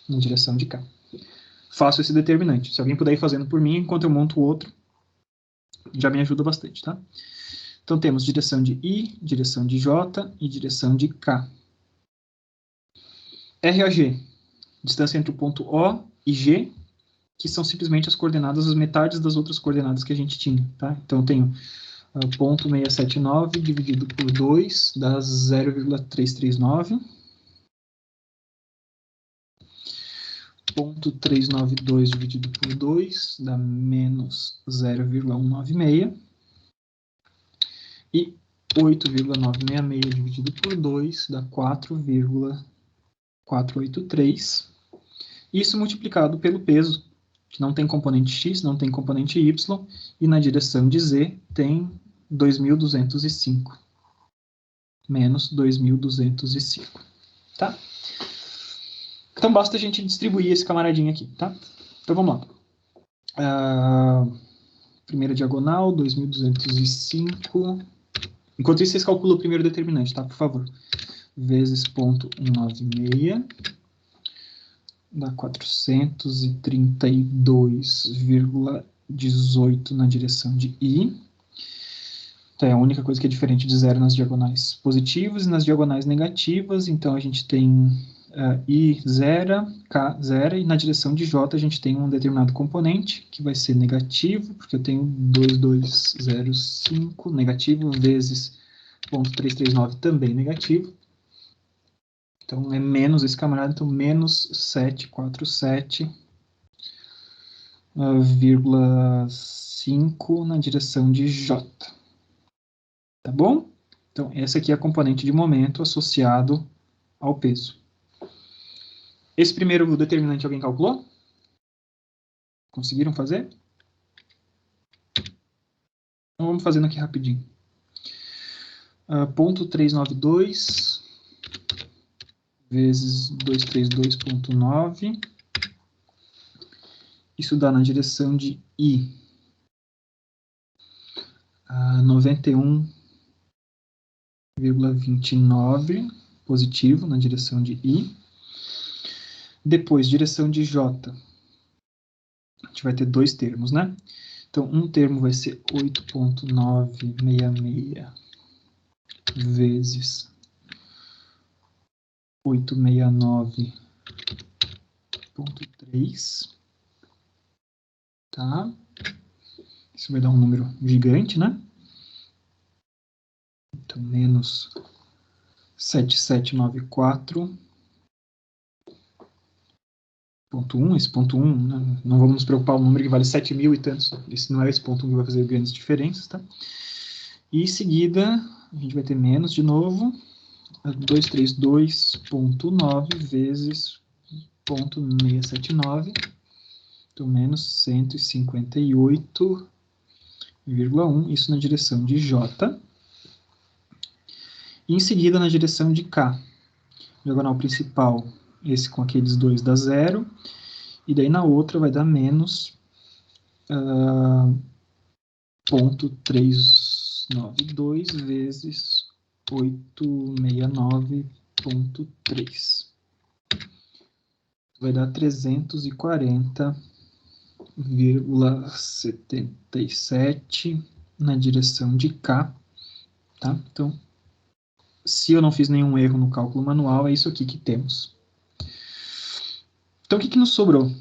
na direção de K. Faço esse determinante. Se alguém puder ir fazendo por mim, enquanto eu monto o outro, já me ajuda bastante, tá? Então, temos direção de I, direção de J e direção de K. ROG, distância entre o ponto O e G, que são simplesmente as coordenadas, as metades das outras coordenadas que a gente tinha, tá? Então, eu tenho ponto 679 dividido por 2 dá 0,339. Ponto 392 dividido por 2 dá menos 0,196. E 8,966 dividido por 2 dá 4,483. Isso multiplicado pelo peso, que não tem componente x, não tem componente y, e na direção de z tem 2.205. Menos 2.205. Tá? Então basta a gente distribuir esse camaradinho aqui, tá? Então vamos lá. Primeira diagonal, 2.205. Enquanto isso, vocês calculam o primeiro determinante, tá? Por favor. Vezes ponto 196. Dá 432,18 na direção de I. Então, é a única coisa que é diferente de zero nas diagonais positivas e nas diagonais negativas. Então, a gente tem I zero, K zero, e na direção de J a gente tem um determinado componente, que vai ser negativo, porque eu tenho 2205, negativo, vezes 0,339, também negativo. Então, é menos esse camarada, então menos 747,5 na direção de J. Tá bom? Então, essa aqui é a componente de momento associado ao peso. Esse primeiro determinante alguém calculou? Conseguiram fazer? Então, vamos fazendo aqui rapidinho. Ponto 392 vezes 232,9. Isso dá na direção de I 91,29, positivo na direção de I. Depois, direção de J. A gente vai ter dois termos, né? Então, um termo vai ser 8,966 vezes 869,3. Tá? Isso vai dar um número gigante, né? Então, menos 7794,1. Esse ponto 1, né? Não vamos nos preocupar, o número que vale 7.000 e tantos. Esse não é esse ponto 1 que vai fazer grandes diferenças, tá? E em seguida, a gente vai ter menos de novo, 232,9 vezes 0,679, então menos 158,1, isso na direção de J. E em seguida, na direção de K, diagonal principal, esse com aqueles dois dá 0, e daí na outra vai dar menos 0,392 vezes 869,3. Vai dar 340,77 na direção de K, tá? Então, se eu não fiz nenhum erro no cálculo manual, é isso aqui que temos. Então, o que nos sobrou?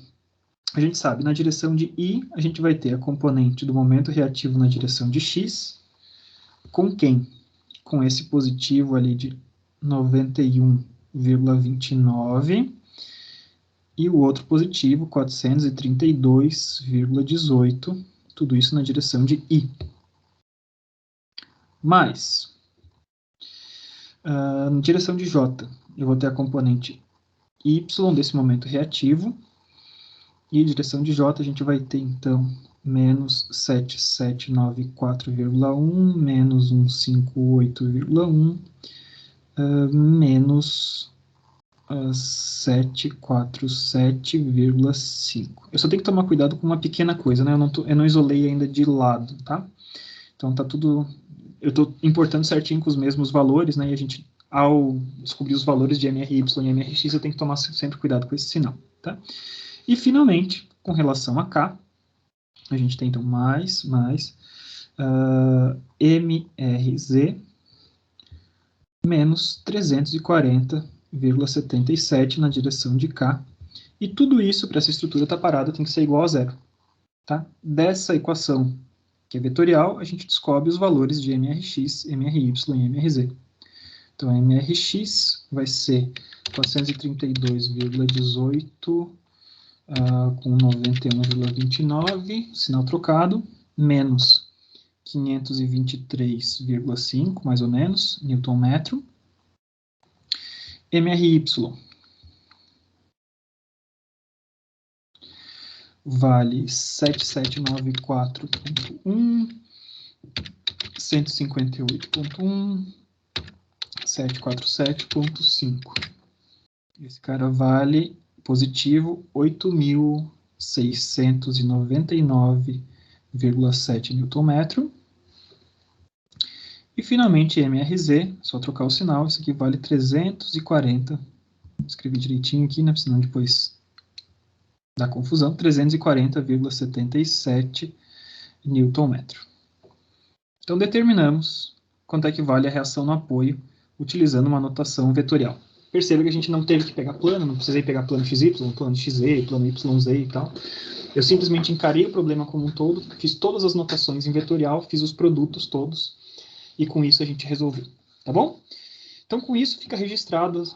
A gente sabe, na direção de I, a gente vai ter a componente do momento reativo na direção de X, com quem? Com esse positivo ali de 91,29, e o outro positivo, 432,18, tudo isso na direção de I. Mais, na direção de J, eu vou ter a componente Y desse momento reativo, e direção de J a gente vai ter, então, menos 7794,1, menos 158,1, menos 747,5. Eu só tenho que tomar cuidado com uma pequena coisa, né? Eu não isolei ainda de lado, tá? Então, tá tudo... Eu estou importando certinho com os mesmos valores, né? E a gente, ao descobrir os valores de MRY e MRX, eu tenho que tomar sempre cuidado com esse sinal, tá? E, finalmente, com relação a K, a gente tem, então, mais MRZ menos 340,77 na direção de K. E tudo isso, para essa estrutura estar parada, tem que ser igual a zero. Tá? Dessa equação, que é vetorial, a gente descobre os valores de MRX, MRY e MRZ. Então, a MRX vai ser 432,18 com 91,29, sinal trocado, menos 523,5, mais ou menos, Newton-metro. MRY vale 7794,1, 158,1, 747,5. Esse cara vale positivo 8.699,7 Newton-metro. E, finalmente, MRZ, só trocar o sinal, isso aqui vale 340, escrevi direitinho aqui, né, senão depois dá confusão, 340,77 Newton-metro. Então, determinamos quanto é que vale a reação no apoio, utilizando uma notação vetorial. Perceba que a gente não teve que pegar plano, não precisei pegar plano XY, plano XZ, plano YZ e tal. Eu simplesmente encarei o problema como um todo, fiz todas as notações em vetorial, fiz os produtos todos, e com isso a gente resolveu, tá bom? Então, com isso, ficam registradas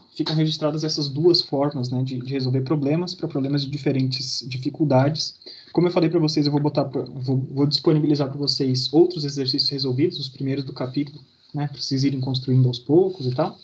essas duas formas, né, de resolver problemas, para problemas de diferentes dificuldades. Como eu falei para vocês, eu vou disponibilizar para vocês outros exercícios resolvidos, os primeiros do capítulo, né, para vocês irem construindo aos poucos e tal.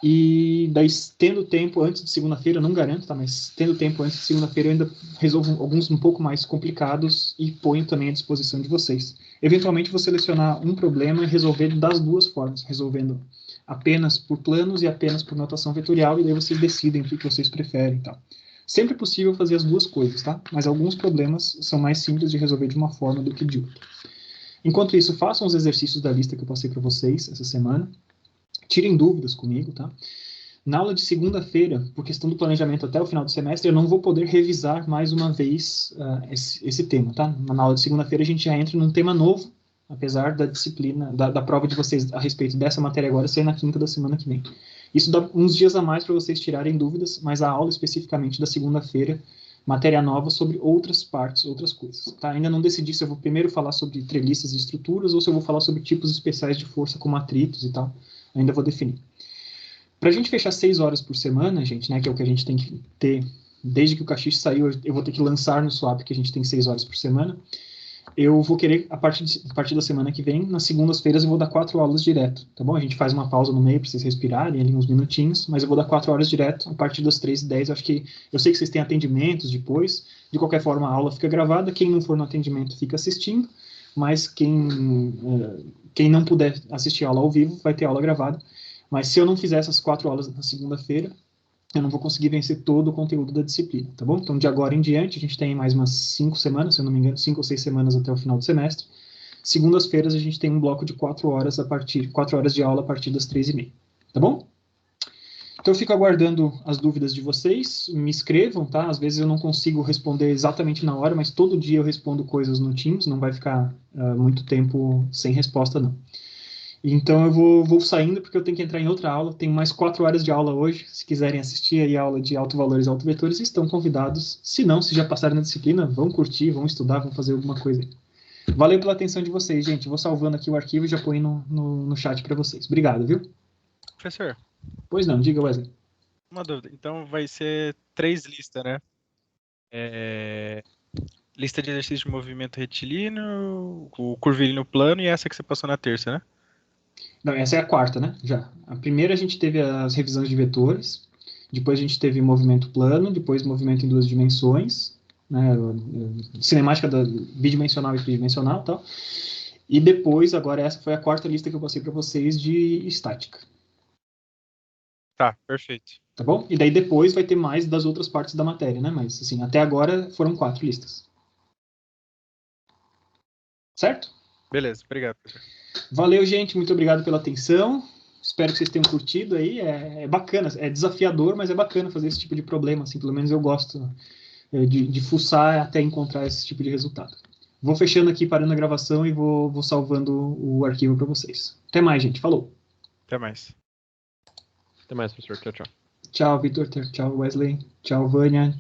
E daí, tendo tempo antes de segunda-feira, não garanto, tá? Mas tendo tempo antes de segunda-feira, eu ainda resolvo alguns um pouco mais complicados e ponho também à disposição de vocês. Eventualmente, vou selecionar um problema e resolver das duas formas, resolvendo apenas por planos e apenas por notação vetorial, e daí vocês decidem o que vocês preferem e tal. Sempre é possível fazer as duas coisas, tá? Mas alguns problemas são mais simples de resolver de uma forma do que de outra. Enquanto isso, façam os exercícios da lista que eu passei para vocês essa semana. Tirem dúvidas comigo, tá? Na aula de segunda-feira, por questão do planejamento até o final do semestre, eu não vou poder revisar mais uma vez esse tema, tá? Na aula de segunda-feira a gente já entra num tema novo, apesar da disciplina, da prova de vocês a respeito dessa matéria agora ser na quinta da semana que vem. Isso dá uns dias a mais para vocês tirarem dúvidas, mas a aula especificamente da segunda-feira, matéria nova sobre outras partes, outras coisas, tá? Ainda não decidi se eu vou primeiro falar sobre treliças e estruturas ou se eu vou falar sobre tipos especiais de força como atritos e tal. Ainda vou definir. Para a gente fechar 6 horas por semana, gente, né, que é o que a gente tem que ter, desde que o cachiste saiu, eu vou ter que lançar no swap que a gente tem 6 horas por semana. eu vou querer, a partir da semana que vem, nas segundas-feiras eu vou dar 4 aulas direto, tá bom? A gente faz uma pausa no meio para vocês respirarem ali uns minutinhos, mas eu vou dar 4 horas direto a partir das 3h10. Eu sei que vocês têm atendimentos depois, de qualquer forma a aula fica gravada, quem não for no atendimento fica assistindo, mas quem não puder assistir a aula ao vivo vai ter aula gravada. Mas se eu não fizer essas 4 aulas na segunda-feira, eu não vou conseguir vencer todo o conteúdo da disciplina, tá bom? Então, de agora em diante, a gente tem mais umas 5 semanas, se eu não me engano, 5 ou 6 semanas até o final do semestre. Segundas-feiras, a gente tem um bloco de 4 horas de aula a partir das 3h30, tá bom? Então, eu fico aguardando as dúvidas de vocês, me escrevam, tá? Às vezes eu não consigo responder exatamente na hora, mas todo dia eu respondo coisas no Teams, não vai ficar muito tempo sem resposta, não. Então eu vou saindo porque eu tenho que entrar em outra aula. Tenho mais 4 horas de aula hoje. Se quiserem assistir aí a aula de autovalores e autovetores, estão convidados. Se não, se já passaram na disciplina, vão curtir, vão estudar, vão fazer alguma coisa. Valeu pela atenção de vocês, gente. Vou salvando aqui o arquivo e já põe no chat para vocês. Obrigado, viu? Professor, Pois não, diga, Wesley. uma dúvida. Então vai ser 3 listas, né? Lista de exercício de movimento retilíneo, o curvilíneo plano e essa que você passou na terça, né? Não, essa é a quarta, né? Já. A primeira a gente teve as revisões de vetores, depois a gente teve movimento plano, depois movimento em 2 dimensões, né? Cinemática bidimensional e tridimensional e tal. E depois, agora essa foi a quarta lista que eu passei para vocês de estática. Tá, perfeito. Tá bom? E daí depois vai ter mais das outras partes da matéria, né? Mas, assim, até agora foram 4 listas. Certo? Beleza, obrigado, professor. Valeu, gente. Muito obrigado pela atenção. Espero que vocês tenham curtido aí. É bacana, é desafiador, mas é bacana fazer esse tipo de problema. Assim, pelo menos eu gosto de fuçar até encontrar esse tipo de resultado. Vou fechando aqui, parando a gravação e vou salvando o arquivo para vocês. Até mais, gente. Falou. Até mais. Até mais, professor. Tchau, tchau. Tchau, Vitor. Tchau, Wesley. Tchau, Vânia.